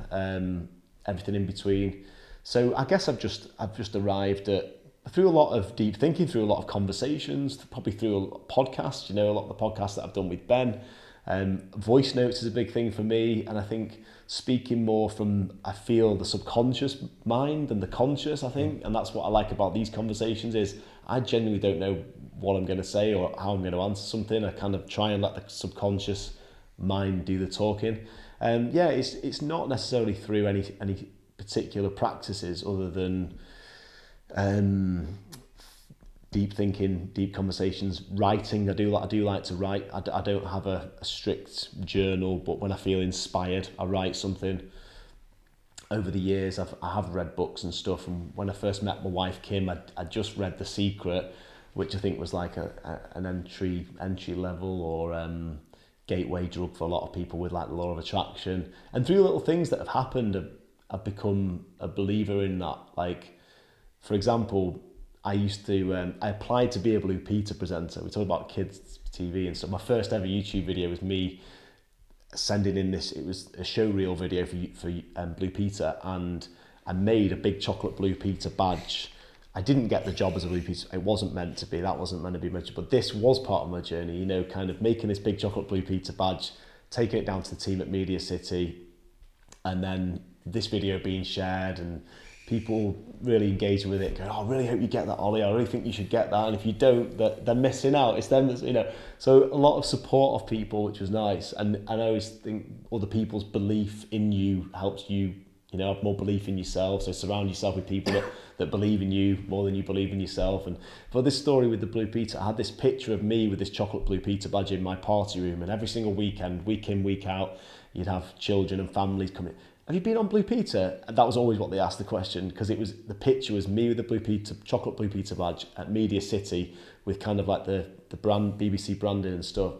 everything in between. So I guess I've just arrived at, through a lot of deep thinking, through a lot of conversations, probably through a podcast. You know, a lot of the podcasts that I've done with Ben, Voice notes is a big thing for me, and I think speaking more from, I feel, the subconscious mind than the conscious, I think, and that's what I like about these conversations is I genuinely don't know what I'm going to say or how I'm going to answer something. I kind of try and let the subconscious mind do the talking. Yeah, it's not necessarily through any particular practices other than deep thinking, deep conversations, writing. I do like to write. I don't have a strict journal, but when I feel inspired, I write something. Over the years, I have read books and stuff. And when I first met my wife Kim, I just read The Secret, which I think was like an entry level or gateway drug for a lot of people with like the law of attraction. And through little things that have happened, I've become a believer in that. Like, for example, I applied to be a Blue Peter presenter. We talk about kids TV and stuff. My first ever YouTube video was me sending in this. It was a show reel video for Blue Peter, and I made a big chocolate Blue Peter badge. I didn't get the job as a Blue Peter. It wasn't meant to be. That wasn't meant to be much. But this was part of my journey. You know, kind of making this big chocolate Blue Peter badge, taking it down to the team at Media City, and then this video being shared and people really engaging with it, going, "Oh, I really hope you get that, Ollie. I really think you should get that. And if you don't, they're missing out." It's them, you know. So a lot of support of people, which was nice. And I always think other people's belief in you helps you, you know, have more belief in yourself. So surround yourself with people that believe in you more than you believe in yourself. And for this story with the Blue Peter, I had this picture of me with this chocolate Blue Peter badge in my party room. And every single weekend, week in, week out, you'd have children and families coming. "Have you been on Blue Peter?" And that was always what they asked the question, because the picture was me with the Blue Peter, chocolate Blue Peter badge at Media City with kind of like the brand, BBC branding and stuff.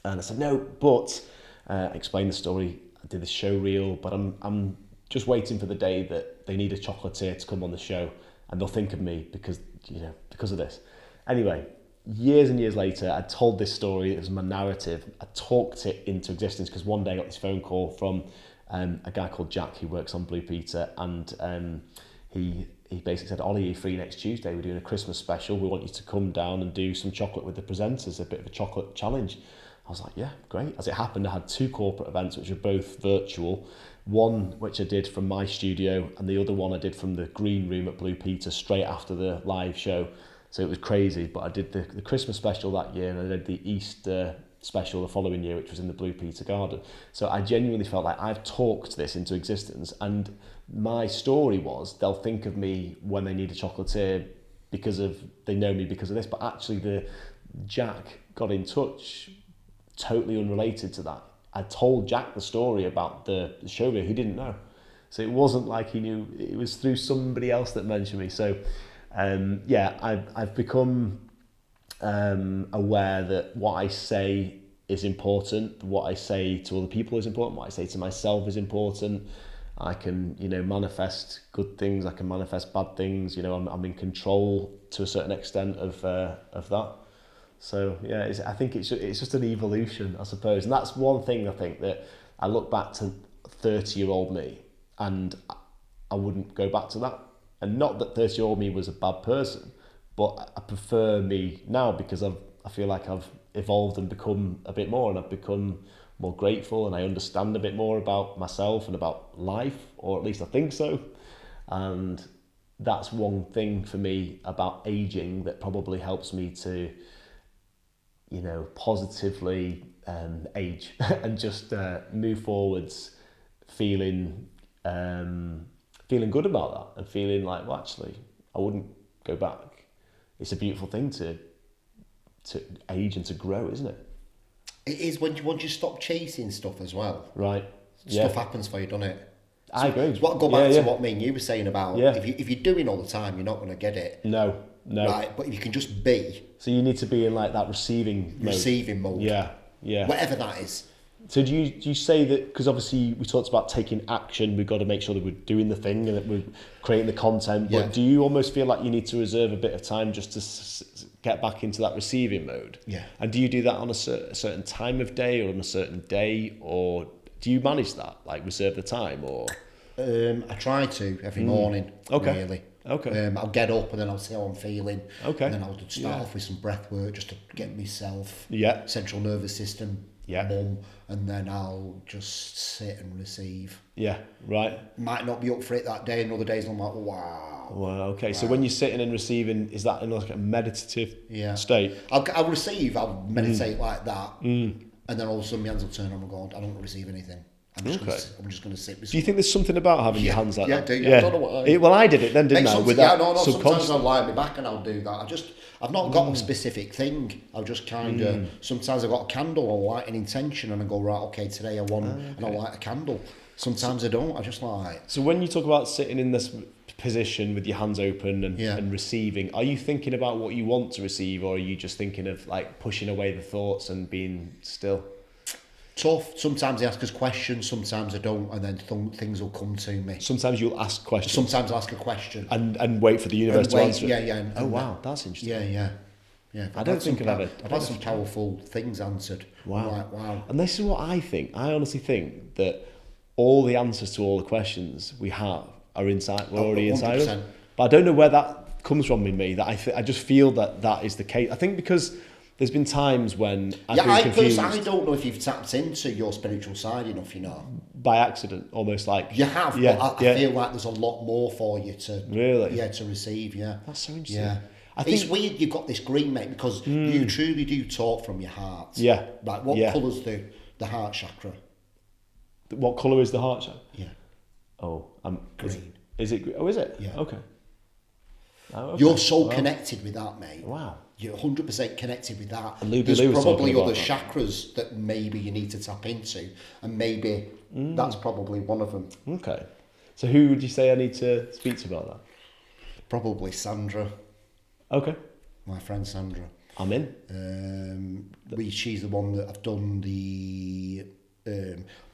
And I said, "No, but," I explained the story. I did the show reel, but I'm just waiting for the day that they need a chocolatier to come on the show and they'll think of me because of this. Anyway, years and years later, I told this story. It was my narrative. I talked it into existence because one day I got this phone call from a guy called Jack who works on Blue Peter, and he basically said, "Ollie, are you free next Tuesday? We're doing a Christmas special. We want you to come down and do some chocolate with the presenters, a bit of a chocolate challenge." I was like, "Yeah, great." As it happened, I had two corporate events which were both virtual. One which I did from my studio, and the other one I did from the green room at Blue Peter straight after the live show. So it was crazy. But I did the Christmas special that year, and I did the Easter special the following year, which was in the Blue Peter garden. So I genuinely felt like I've talked this into existence, and my story was they'll think of me when they need a chocolatier because of, they know me because of this. But actually the Jack got in touch totally unrelated to that. I told Jack the story about the show reel. He didn't know. So it wasn't like he knew. It was through somebody else that mentioned me. So I've become aware that what I say is important, what I say to other people is important, what I say to myself is important. I can, manifest good things, I can manifest bad things. I'm in control to a certain extent of that. So yeah, I think it's just an evolution, I suppose. And that's one thing I think that I look back to 30-year-old me and I wouldn't go back to that. And not that 30-year-old me was a bad person, but I prefer me now because I feel like I've evolved and become a bit more, and I've become more grateful, and I understand a bit more about myself and about life, or at least I think so. And that's one thing for me about aging that probably helps me to, positively age and just move forwards feeling good about that, and feeling like, well, actually, I wouldn't go back. It's a beautiful thing to age and to grow, isn't it? It is once you stop chasing stuff as well. Right. Stuff happens for you, doesn't it? I agree. So go back to what me and you were saying about if you're doing all the time, you're not going to get it. No. Right, but if you can just be. So you need to be in like that receiving mode. Yeah. Whatever that is. So do you say that, because obviously we talked about taking action, we've got to make sure that we're doing the thing and that we're creating the content, but do you almost feel like you need to reserve a bit of time just to get back into that receiving mode? Yeah. And do you do that on a certain time of day or on a certain day, or do you manage that, like reserve the time, or? I try to every morning, really. Okay. I'll get up and then I'll see how I'm feeling. Okay. And then I'll start off with some breath work just to get myself, central nervous system Yeah. and then I'll just sit and receive. Yeah, right. Might not be up for it that day, and other days I'm like, wow. Well, okay. So when you're sitting and receiving, is that in like a meditative state? I'll receive, I'll meditate like that, and then all of a sudden my hands will turn on and go, I don't want to receive anything. I'm just going to sit with. Do you think there's something about having your hands like that? Yeah, I don't know what well, I did it then, didn't I? With that sometimes I'll lie on my back and I'll do that. I've not got a specific thing. I'll just kind of, sometimes I've got a candle, I'll light an intention and I go, right, okay, today I want, and I'll light a candle. Sometimes I don't, I just like. So when you talk about sitting in this position with your hands open and receiving, are you thinking about what you want to receive, or are you just thinking of like pushing away the thoughts and being still? Tough. Sometimes they ask us questions, sometimes I don't, and then things will come to me. Sometimes you'll ask questions. Sometimes I'll ask a question. And wait for the universe to answer it. Yeah. Oh, wow, that's interesting. Yeah. I don't think I've had some powerful things answered. Wow. Like, wow. And this is what I think. I honestly think that all the answers to all the questions we have are inside. We're already inside us. But I don't know where that comes from in me. That I just feel that is the case. I think because there's been times when I've been confused. I don't know if you've tapped into your spiritual side enough, by accident, almost like you have. But I feel like there's a lot more for you to to receive. Yeah, that's so interesting. Yeah, it's weird you've got this green, mate, because you truly do talk from your heart. Yeah, like what colours the heart chakra? What colour is the heart chakra? Yeah. Oh, green. Is it? Oh, is it? Yeah. Okay. You're so connected with that, mate. Wow. You're 100% connected with that. And there's probably other chakras that maybe you need to tap into, and maybe that's probably one of them. Okay. So who would you say I need to speak to about that? Probably Sandra. Okay. My friend Sandra. I'm in. She's the one that I've done the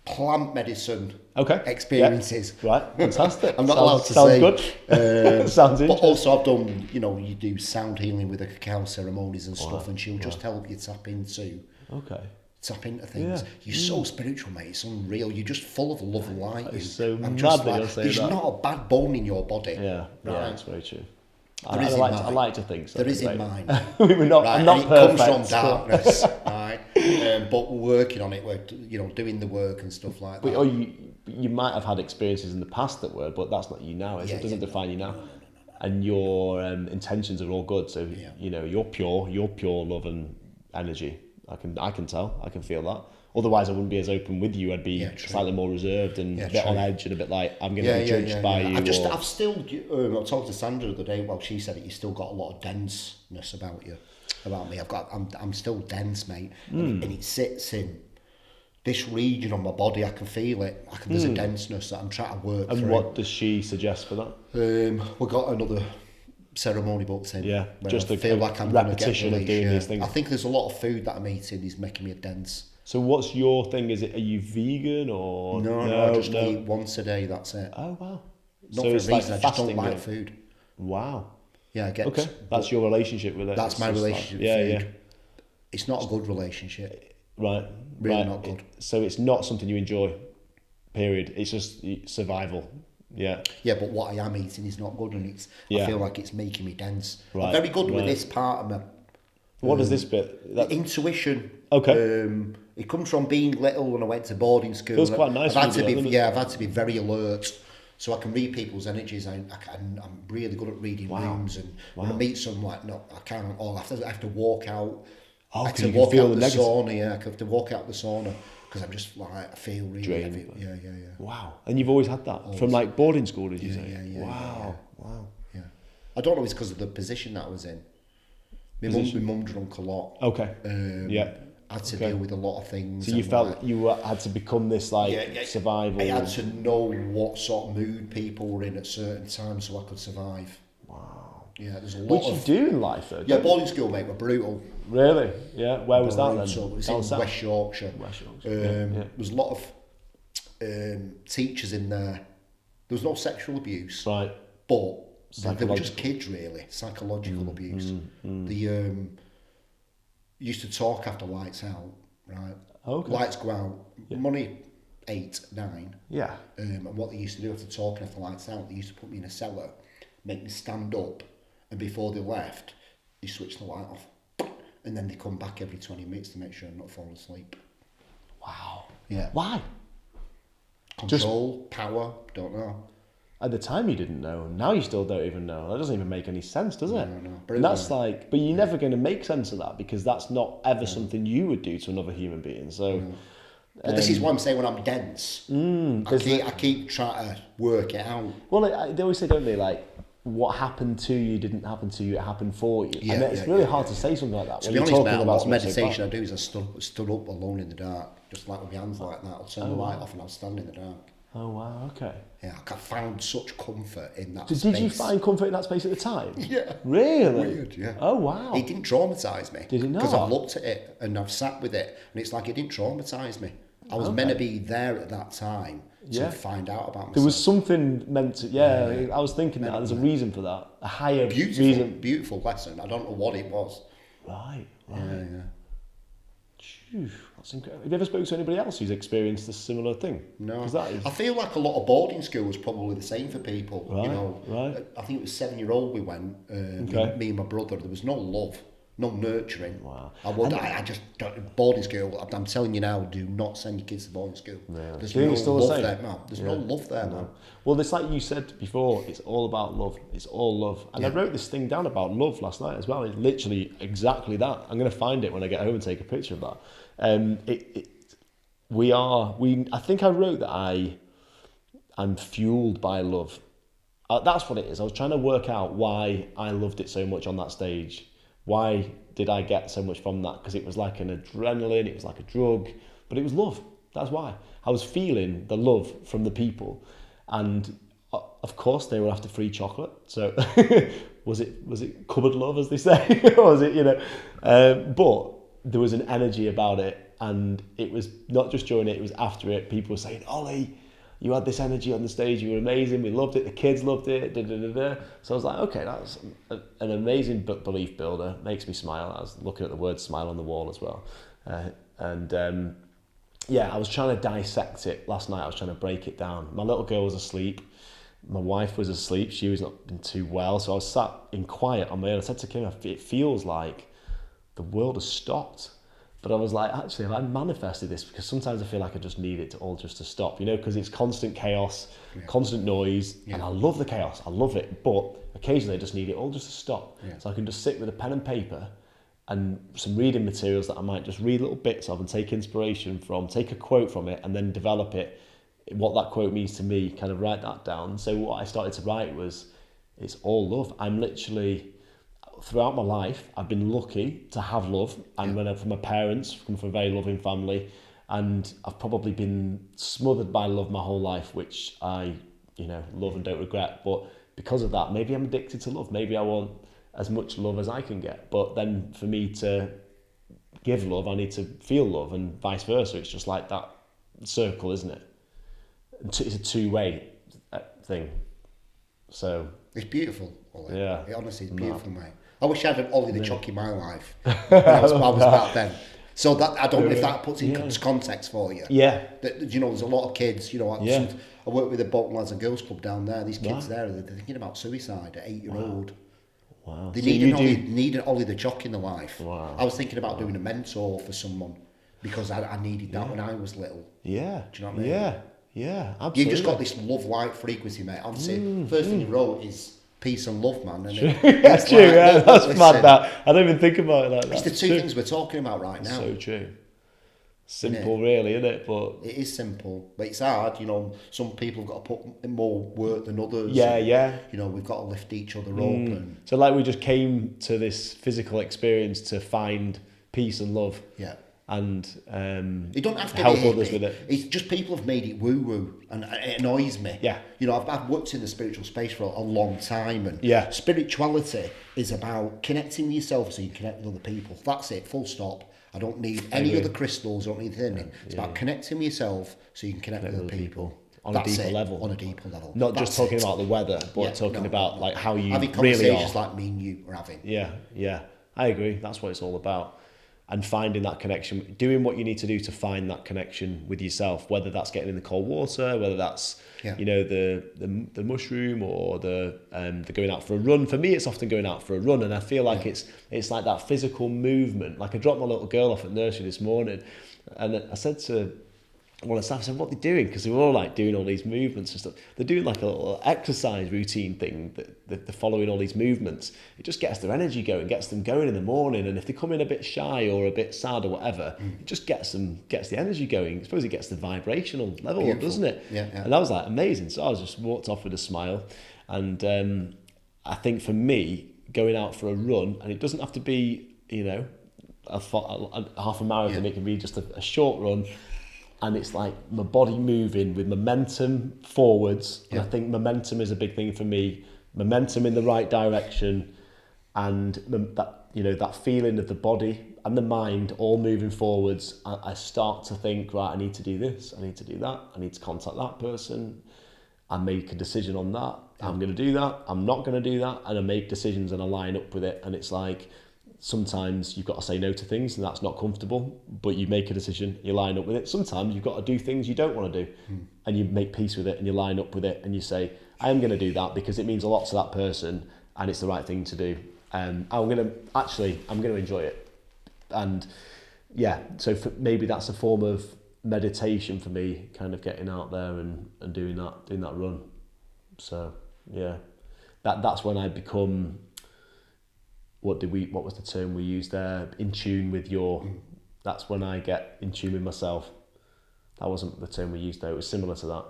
plant medicine experiences. Yeah. Right, fantastic. I'm not allowed to say. Sounds good. Sounds interesting. But also I've done, you do sound healing with the cacao ceremonies and stuff, and she'll just help you tap into things. Yeah. You're so spiritual, mate. It's unreal. You're just full of love and light. It's so I'm mad just that you'll say there's that. not a bad bone in your body. Yeah, right? yeah, that's very true. I like to think so. There is in mine. We're not, right? I'm not and perfect. It comes from darkness, right? But we're working on it. We're doing the work and stuff like that. But, you might have had experiences in the past that were, but that's not you now. It doesn't define you now. No. And your intentions are all good. So you're pure love and energy. I can tell. I can feel that. Otherwise, I wouldn't be as open with you. I'd be slightly more reserved and a bit on edge and a bit like, I'm going to be judged by you. I've still, I talked to Sandra the other day, she said that you still got a lot of denseness about me. I'm still dense, mate. And it sits in this region on my body. I can feel it. There's a denseness that I'm trying to work through. And what does she suggest for that? We've got another ceremony booked in. Yeah, just I feel like I'm repetition of doing these things. I think there's a lot of food that I'm eating is making me dense. So what's your thing? Are you vegan or no? I just eat once a day. That's it. Oh wow! Not for a reason. I just don't like food. Wow. Yeah, I get. Okay, that's your relationship with it. That's my relationship. With food. It's not a good relationship. Right. Really not good. So it's not something you enjoy. Period. It's just survival. Yeah. Yeah, but what I am eating is not good, and I feel like it's making me dense. Right. I'm very good with this part of my. What is this bit? Intuition. Okay. It comes from being little when I went to boarding school. Feels quite nice. I've had to be very alert, so I can read people's energies. I'm really good at reading rooms, and when I meet someone, I can't. Or I have to walk out. I have to walk out the sauna. Yeah, I have to walk out the sauna because I'm just I feel really heavy. Yeah. Wow. And you've always had that from like boarding school, did you say? Yeah. Wow. Yeah. I don't know if it's because of the position that I was in. My mum drunk a lot. Okay. I had to deal with a lot of things. So you felt you had to become this survival. I had to know what sort of mood people were in at certain times so I could survive. Wow. Yeah, there's a lot Which you do in life though. Yeah, boarding school, mate, were brutal. Really? Yeah. Where was that then? It was in West Yorkshire. There was a lot of teachers in there. There was no sexual abuse. Right. But they were just kids, really. Psychological abuse. They used to talk after lights out, right? Okay. Lights go out. Money 8, 9. Yeah. And what they used to do after talking after lights out, they used to put me in a cellar, make me stand up, and before they left, they switched the light off. And then they come back every 20 minutes to make sure I'm not falling asleep. Wow. Yeah. Why? Control, power, don't know. At the time you didn't know. Now you still don't even know. That doesn't even make any sense, does it? No. And that's like, but you're never going to make sense of that because that's not ever something you would do to another human being. So, But this is what I'm saying when I'm dense. I keep trying to work it out. well, they always say, don't they, like, what happened to you didn't happen to you, it happened for you. Yeah, and it's really hard to say something like that. To when be you're honest, talking mate, a about lot of something so meditation I bad. do is I stood up alone in the dark, just like with my hands like that. I'll turn the light off and I'll stand in the dark. Oh, wow, okay. Yeah, I found such comfort in that So space. did you find comfort in that space at the time? Yeah. Really? Weird, yeah. Oh, wow. It didn't traumatise me. Did it not? Because I've looked at it and I've sat with it and it's like it didn't traumatise me. I was meant to be there at that time to find out about myself. There was something meant to, I was thinking that there's a reason for that. A higher reason. Beautiful lesson. I don't know what it was. Right. Yeah. Phew, that's incredible. Have you ever spoken to anybody else who's experienced a similar thing? No. 'Cause that is... I feel like a lot of boarding school was probably the same for people. Right, You know, right. I think it was 7-year-old we went, Okay. me and my brother. There was no love, no nurturing. Wow. I just don't, boarding school. I'm telling you now, do not send your kids to boarding school. Yeah. There's Do you think no it's still the love same? there, man. There's no love there, man. Well, it's like you said before, it's all about love. It's all love. And I wrote this thing down about love last night as well. It's literally exactly that. I'm going to find it when I get home and take a picture of that. I think I wrote that I'm fueled by love. That's what it is. I was trying to work out why I loved it so much on that stage. Why did I get so much from that? Because it was like an adrenaline, it was like a drug, but it was love. That's why. I was feeling the love from the people. And of course they were after free chocolate. So was it cupboard love, as they say? Or was it, but there was an energy about it, and it was not just during it was after it. People were saying, Ollie, you had this energy on the stage, you were amazing, we loved it, the kids loved it, So I was like, okay, that's an amazing belief builder, makes me smile. I was looking at the word smile on the wall as well. I was trying to dissect it last night. I was trying to break it down. My little girl was asleep. My wife was asleep. She was not been too well. So I was sat in quiet on my own. I said to Kim, it feels like the world has stopped. But I was like, actually, have I manifested this? Because sometimes I feel like I just need it to all just to stop, because it's constant chaos, constant noise, and I love the chaos. I love it. But occasionally I just need it all just to stop. Yeah. So I can just sit with a pen and paper and some reading materials that I might just read little bits of and take inspiration from, take a quote from it, and then develop it, what that quote means to me, kind of write that down. So what I started to write was, it's all love. I'm literally, throughout my life, I've been lucky to have love. And when I'm from my parents, come from a very loving family, and I've probably been smothered by love my whole life, which I, love and don't regret. But because of that, maybe I'm addicted to love. Maybe I want as much love as I can get. But then for me to give love, I need to feel love, and vice versa. It's just like that circle, isn't it? It's a two-way thing. So it's beautiful, Ollie. Yeah. It honestly is beautiful, mate. I wish I had an Ollie the Choc in my life. I was back then. So that I don't know if that puts in context for you. Yeah. That, there's a lot of kids. I work with the Bolton Lads and Girls Club down there. These kids there, they're thinking about suicide at 8-year-old. Wow. They need an Ollie the Choc in their life. Wow. I was thinking about doing a mentor for someone because I needed that when I was little. Yeah. Do you know what I mean? Yeah, absolutely. You just got this love light frequency, mate. Obviously, first thing you wrote is peace and love, man. And that's true. That's mad. That I don't even think about it like that. It's the two things we're talking about right now. So true. Simple, really, isn't it? But it is simple, but it's hard. Some people have got to put in more work than others. Yeah. We've got to lift each other up. And so, like, we just came to this physical experience to find peace and love. Yeah. And you don't have to help others with it. It's just people have made it woo-woo, and it annoys me. Yeah. I've worked in the spiritual space for a long time, and spirituality is about connecting with yourself so you can connect with other people. That's it, full stop. I don't need any other crystals, I don't need anything. It's about connecting with yourself so you can connect with other people. On a deeper level. Not just talking about the weather, but talking about like how you having really are. conversations like me and you are having. Yeah. I agree. That's what it's all about. and finding that connection, doing what you need to do to find that connection with yourself, whether that's getting in the cold water, whether that's you know, the mushroom, or the going out for a run. For me, it's often going out for a run, and I feel like it's like that physical movement. Like I dropped my little girl off at nursery this morning, and I said to one of the staff, I said, what are they doing? Because they were all like doing all these movements and stuff. They're doing like a little exercise routine thing that they're following all these movements. It just gets their energy going, gets them going in the morning. And if they come in a bit shy or a bit sad or whatever, it just gets the energy going. I suppose it gets the vibrational level up, doesn't it? Yeah. And that was like amazing. So I was just walked off with a smile. And I think for me, going out for a run, and it doesn't have to be, you know, a half a marathon, it can be just a short run. And it's like my body moving with momentum forwards. And I think momentum is a big thing for me. Momentum in the right direction, and that, you know, that feeling of the body and the mind all moving forwards. I start to think, right, I need to do this, I need to do that, I need to contact that person. I make a decision on that. I'm going to do that. I'm not going to do that. And I make decisions and I line up with it. And it's like, sometimes you've got to say no to things and that's not comfortable, but you make a decision, you line up with it. Sometimes you've got to do things you don't want to do and you make peace with it and you line up with it and you say, I am going to do that because it means a lot to that person and it's the right thing to do. I'm going to enjoy it. And yeah, so maybe that's a form of meditation for me, kind of getting out there and doing that run. So yeah, that's when I become, what was the term we used there? In tune with that's when I get in tune with myself. That wasn't the term we used there. It was similar to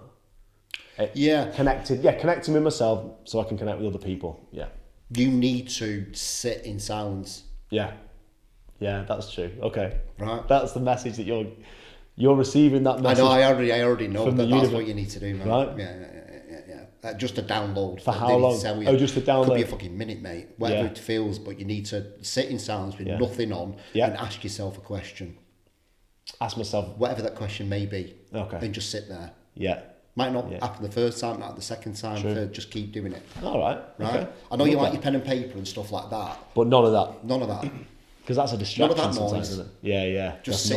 that. Connecting with myself so I can connect with other people. Yeah. You need to sit in silence. Yeah, that's true. Okay. Right. That's the message that you're receiving, that message. I know, I already know that that's what you need to do, man. Right. Yeah. Just a download. For how long? Just a download. Could be a fucking minute, mate. Whatever it feels, but you need to sit in silence with nothing on and ask yourself a question. Ask myself. Whatever that question may be. Okay. And just sit there. Yeah. Might not happen the first time, not the second time. True. Just keep doing it. All right. Okay. I know you like your pen and paper and stuff like that. But none of that. None of that. Because that's a distraction none of that sometimes, noise. isn't it? Yeah. Just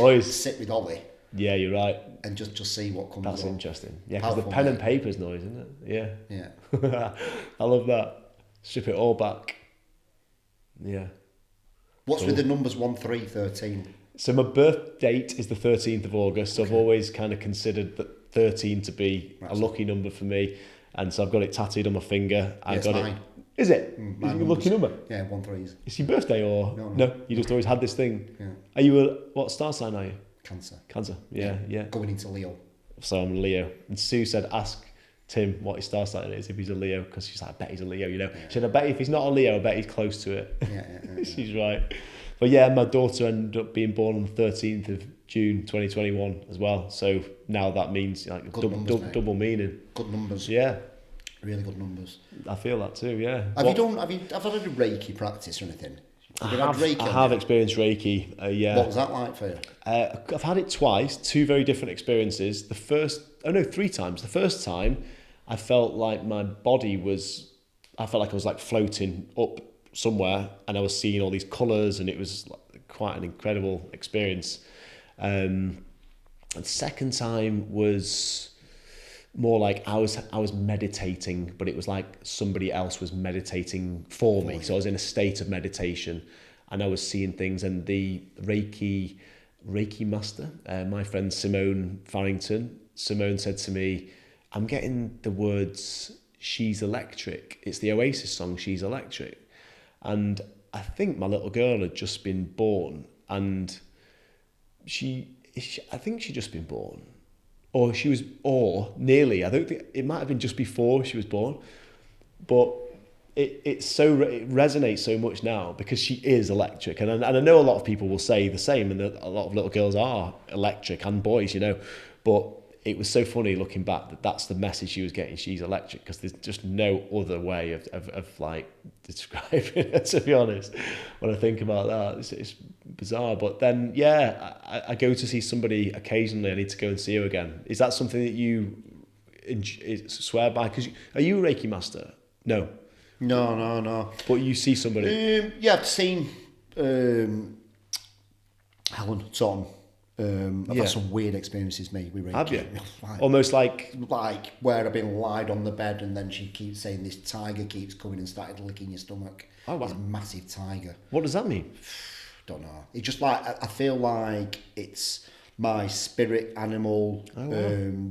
sit with Ollie. Yeah, you're right. And just see what comes. That's up. Interesting. Yeah, because the pen and paper's noise, isn't it? Yeah. I love that. Strip it all back. Yeah. What's with the numbers 1, 3, 13? So my birth date is the 13th of August. So I've always kind of considered that 13 to be a lucky number for me. And so I've got it tattooed on my finger. I've got mine. it. Is it? Is it a lucky number? Yeah, 1, 3s. It's your birthday or? No, you just always had this thing. Yeah. Are you what star sign are you? Cancer. Yeah. Going into Leo. So I'm a Leo. And Sue said, ask Tim what his star sign is if he's a Leo, because she's like, I bet he's a Leo, you know. She said, I bet if he's not a Leo, I bet he's close to it. Yeah. She's right. But yeah, my daughter ended up being born on the 13th of June 2021 as well. So now that means like double meaning. Good numbers. Yeah. Really good numbers. I feel that too, yeah. Have you had a Reiki practice or anything? I have experienced Reiki, yeah. What was that like for you? I've had it twice, 2 very different experiences. 3 times. The first time, I felt like my body I felt like I was like floating up somewhere and I was seeing all these colours and it was like quite an incredible experience. And the second time was more like I was meditating, but it was like somebody else was meditating for me. So I was in a state of meditation and I was seeing things, and the Reiki master, my friend Simone Farrington, Simone said to me, I'm getting the words, she's electric. It's the Oasis song, She's Electric. And I think my little girl had just been born, and I think she'd just been born. Or nearly, I don't think, it might have been just before she was born, but it resonates so much now because she is electric. And I know a lot of people will say the same, and a lot of little girls are electric, and boys, you know, but it was so funny looking back that's the message she was getting. She's electric, because there's just no other way of like describing it, to be honest. When I think about that, it's bizarre. But then, I go to see somebody occasionally. I need to go and see her again. Is that something that you swear by? Because are you a Reiki master? No. No. But you see somebody? Yeah, I've seen Helen, Tom. I've Yeah. had some weird experiences, me, with Reiki. Have you? Like, Almost like, like where I've been lied on the bed and then she keeps saying this tiger keeps coming and started licking your stomach. Oh, wow. This massive tiger. what does that mean? Don't know. It's just like I feel like it's my spirit animal,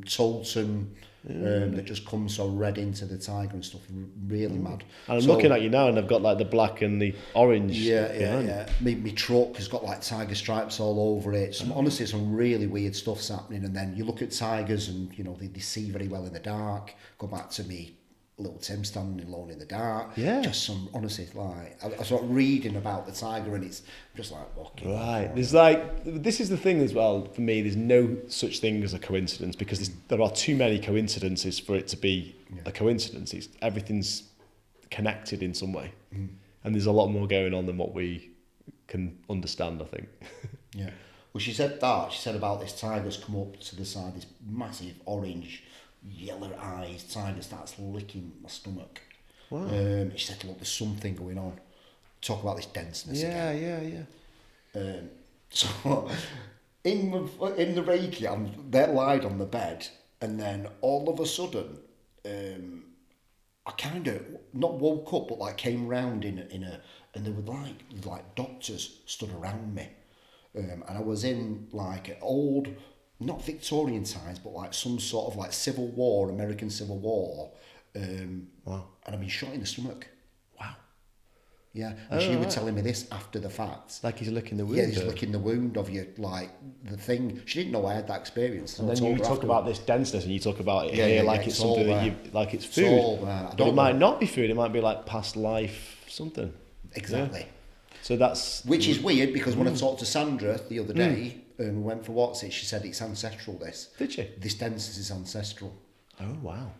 totem, that just comes so red into the tiger and stuff. Really mad. And I'm So- looking at you now, and I've got like the black and the orange. Yeah. My truck has got like tiger stripes all over it. Honestly, some really weird stuff's happening. And then you look at tigers, and you know they see very well in the dark. Go back to me, little Tim standing alone in the dark. Yeah. Just some honestly, like I was reading about the tiger, and it's just like walking. Right. There's like, this is the thing as well, for me, there's no such thing as a coincidence, because there are too many coincidences for it to be a coincidence. Everything's connected in some way. And there's a lot more going on than what we can understand, I think. Yeah. Well, she said that. She said about this tiger's come up to the side, this massive orange, yellow eyes tiger starts licking my stomach. Wow. She said, look, there's something going on. Talk about this denseness again. Yeah. So in the Reiki, I'm there lied on the bed, and then all of a sudden, I kind of not woke up, but like came round in a, and there were like doctors stood around me, and I was in like an old, not Victorian times, but like some sort of like Civil War, American Civil War, Wow. and I've been shot in the stomach. Wow. Yeah, and she was telling me this after the fact. Like he's licking the wound. Yeah, he's licking the wound of you, like the thing. She didn't know I had that experience. And then you talk about this denseness, and you talk about it Yeah, like it's it's something all that there. you, like it's It's food. all there. I But don't it might know. not be food, it might be like past life something. Exactly. Yeah. So that's... Which is weird, because when I talked to Sandra the other day, we went for what's it, she said it's ancestral, this. Did she? This density is ancestral. Oh, wow.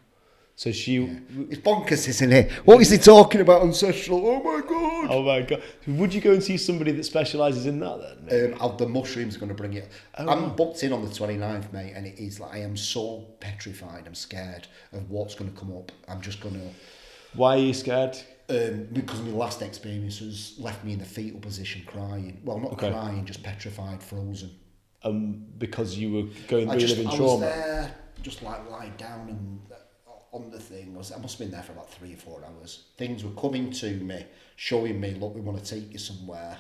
So she... It's bonkers, isn't it? What is he talking about, ancestral? Oh my God. Oh my God. Would you go and see somebody that specialises in that then? The mushrooms are going to bring it. I'm booked in on the 29th, mate, and it is like I am so petrified. I'm scared of what's going to come up. I'm just going to... Why are you scared? Because my last experience has left me in the fetal position crying. Well, not crying, just petrified, frozen. Because you were going I reliving was trauma? there, just like lying down and on the thing. I must have been there for about 3 or 4 hours. Things were coming to me, showing me, look, we want to take you somewhere.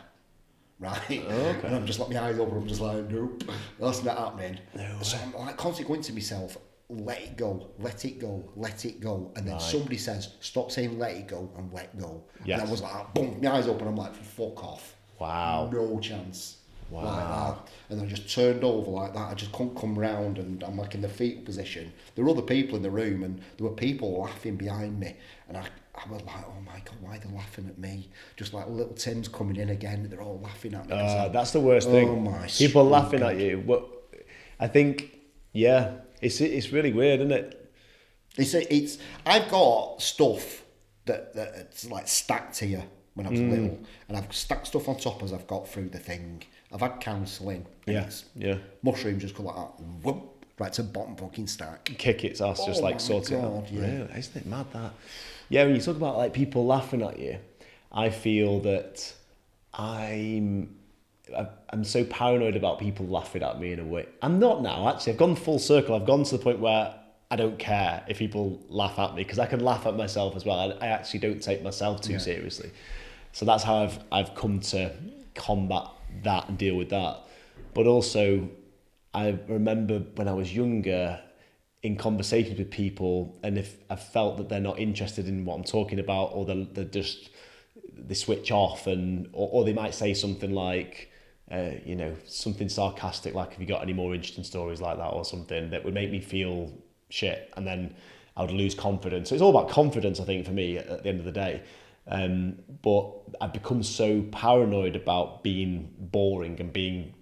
Right? And I'm just like, my eyes open, I'm just like, nope, that's not happening. So I'm like constantly going to myself, let it go, let it go, let it go. And then somebody says, stop saying let it go and let go. Yes. And I was like, boom, my eyes open, I'm like, fuck off. Wow. No chance. Wow. Like that. And I just turned over like that. I just couldn't come round, and I'm like in the fetal position. There were other people in the room, and there were people laughing behind me. And I was like, oh my God, why are they laughing at me? Just like little Tim's coming in again. They're all laughing at me. That's the worst thing. Oh my People sweet laughing God. at you. Well, I think, yeah, it's really weird, isn't it? It's I've got stuff that's like stacked here when I was little, and I've stacked stuff on top as I've got through the thing. I've had counselling. Yeah. Mushrooms just go like that, whoop, right to the bottom fucking stack. Kick its ass, just Oh like my sort it out. God, yeah. Really? Isn't it mad that? Yeah, when you talk about like people laughing at you, I feel that I'm so paranoid about people laughing at me in a way. I'm not now, actually. I've gone full circle. I've gone to the point where I don't care if people laugh at me, because I can laugh at myself as well. I actually don't take myself too seriously. So that's how I've come to combat that and deal with that. But also, I remember when I was younger, in conversations with people, and if I felt that they're not interested in what I'm talking about, or they switch off, or they might say something like, something sarcastic, like, have you got any more interesting stories like that, or something that would make me feel shit, and then I would lose confidence. So it's all about confidence, I think, for me at the end of the day. But I've become so paranoid about being boring and being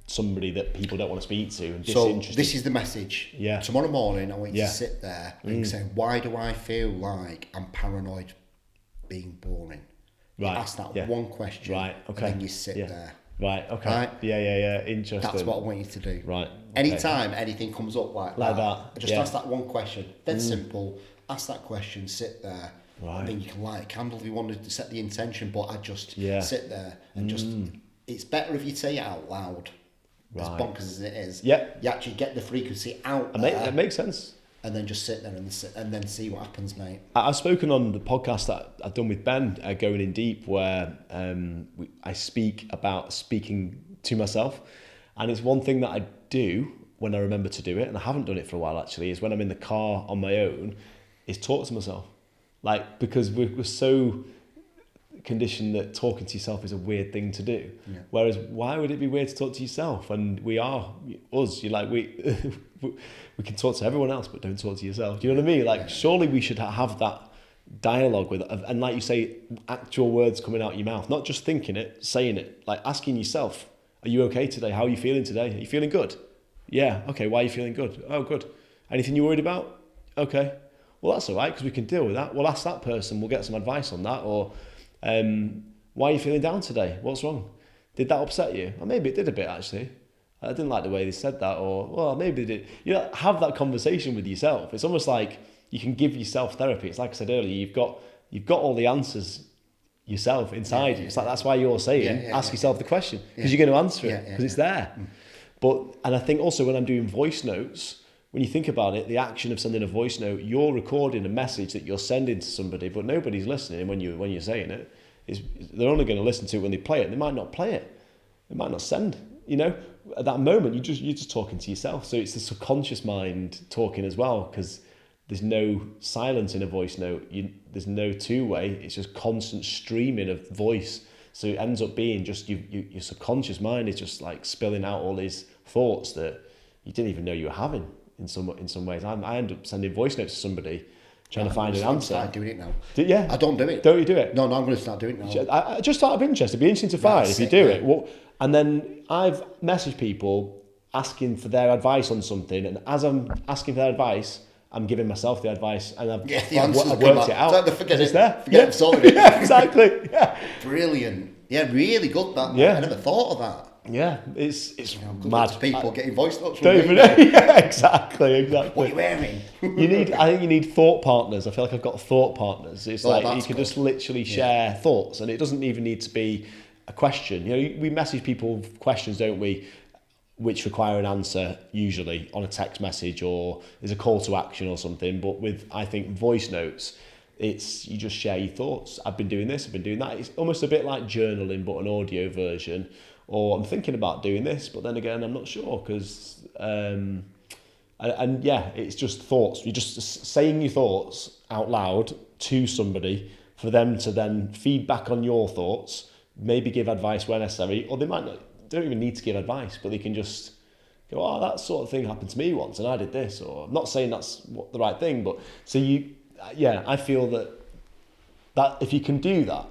somebody that people don't want to speak to and disinterested. So this is the message. Yeah. Tomorrow morning I want you to sit there and say, why do I feel like I'm paranoid being boring? You Right. ask that Yeah. one question. Right. Okay. And then you sit Yeah. there. Right. Okay. Right? Yeah. Interesting. That's what I want you to do. Right. Okay. Anytime anything comes up like that, just yeah. ask that one question. Dead simple. Ask that question, sit there. Right. And then you can light a candle if you wanted to set the intention, but I just Yeah. sit there and just it's better if you say it out loud. As Right. bonkers as it is. Yeah. You actually get the frequency out there. That makes sense. And then just sit there and then see what happens, mate. I've spoken on the podcast that I've done with Ben, Going In Deep, where I speak about speaking to myself. And it's one thing that I do when I remember to do it, and I haven't done it for a while actually, is when I'm in the car on my own, is talk to myself. Like, because we're so conditioned that talking to yourself is a weird thing to do. Yeah. Whereas why would it be weird to talk to yourself? And we are us. You're like, we can talk to everyone else, but don't talk to yourself. Do you know what I mean? Like, surely we should have that dialogue with, and like you say, actual words coming out of your mouth, not just thinking it, saying it. Like asking yourself, are you okay today? How are you feeling today? Are you feeling good? Yeah. Okay. Why are you feeling good? Oh, good. Anything you're worried about? Okay. Well, that's all right, because we can deal with that. We'll ask that person. We'll get some advice on that. Or, why are you feeling down today? What's wrong? Did that upset you? Or maybe it did a bit, actually. I didn't like the way they said that. Or, well, maybe they did. You know, have that conversation with yourself. It's almost like you can give yourself therapy. It's like I said earlier, you've got all the answers yourself inside you. It's like, that's why you're saying, ask yourself the question, because you're going to answer it, because it's there. And I think also when I'm doing voice notes, when you think about it, the action of sending a voice note, you're recording a message that you're sending to somebody, but nobody's listening when you're saying it. They're only going to listen to it when they play it. They might not play it. They might not send. You know, at that moment, you're just talking to yourself. So it's the subconscious mind talking as well, because there's no silence in a voice note. There's no two-way. It's just constant streaming of voice. So it ends up being just your subconscious mind is just like spilling out all these thoughts that you didn't even know you were having. In some ways, I end up sending voice notes to somebody, trying to find an answer. I'm doing it now. Yeah, I don't do it. Don't you do it? No, I'm going to start doing it now. I just out of interest, it'd be interesting to find if you do it. Well, and then I've messaged people asking for their advice on something, and as I'm asking for their advice, I'm giving myself the advice, and I've worked it out. Forget it. There. Forget it. Sorted it. Yeah, exactly. Yeah. Brilliant. Yeah, really good. That. Yeah. I never thought of that. Yeah, it's mad. People getting voice notes from don't even know. Yeah, exactly. What are you wearing? I think you need thought partners. I feel like I've got thought partners. It's like you can just literally share thoughts, and it doesn't even need to be a question. You know, we message people questions, don't we, which require an answer usually on a text message, or there's a call to action or something. But with, I think, voice notes, it's you just share your thoughts. I've been doing this, I've been doing that. It's almost a bit like journaling, but an audio version. Or I'm thinking about doing this, but then again, I'm not sure, because, and it's just thoughts. You're just saying your thoughts out loud to somebody for them to then feed back on your thoughts, maybe give advice where necessary, or they don't even need to give advice, but they can just go, oh, that sort of thing happened to me once and I did this, or I'm not saying that's the right thing, but so I feel that if you can do that,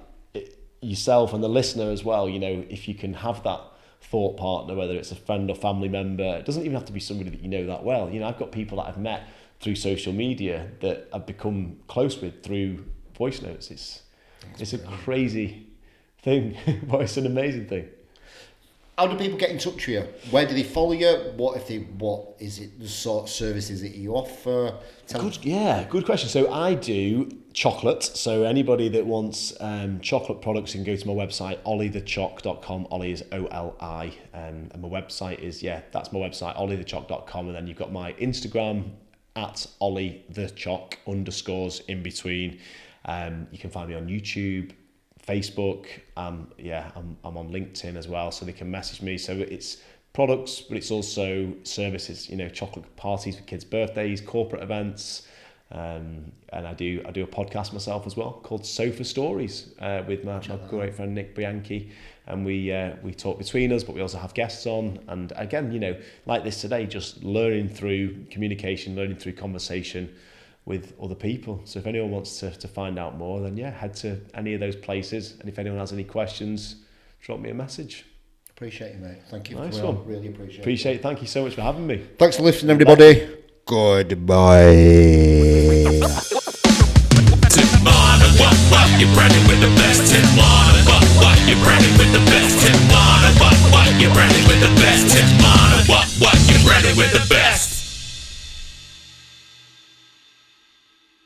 yourself and the listener as well, you know, if you can have that thought partner, whether it's a friend or family member, it doesn't even have to be somebody that you know that well. You know, I've got people that I've met through social media that I've become close with through voice notes. It's a crazy thing, but it's an amazing thing. How do people get in touch with you? Where do they follow you? What is it, the sort of services that you offer? Good question. So I do chocolate. So anybody that wants chocolate products can go to my website, olithechoc.com. Oli is OLI. And my website is, that's my website, olithechoc.com. And then you've got my Instagram at Oli The Choc _ in between. You can find me on YouTube, Facebook, I'm on LinkedIn as well, so they can message me. So it's products, but it's also services, you know, chocolate parties for kids' birthdays, corporate events, and I do a podcast myself as well called Sofa Stories with my great friend Nick Bianchi, and we talk between us, but we also have guests on, and again, you know, like this today, just learning through communication, learning through conversation with other people. So if anyone wants to find out more, then head to any of those places. And if anyone has any questions, drop me a message. Appreciate it, mate. Thank you. Nice one. Really appreciate it. Appreciate it. Thank you so much for having me. Thanks for listening, everybody. Goodbye. Tim Marner, what, you're running with the best. Tim Marner.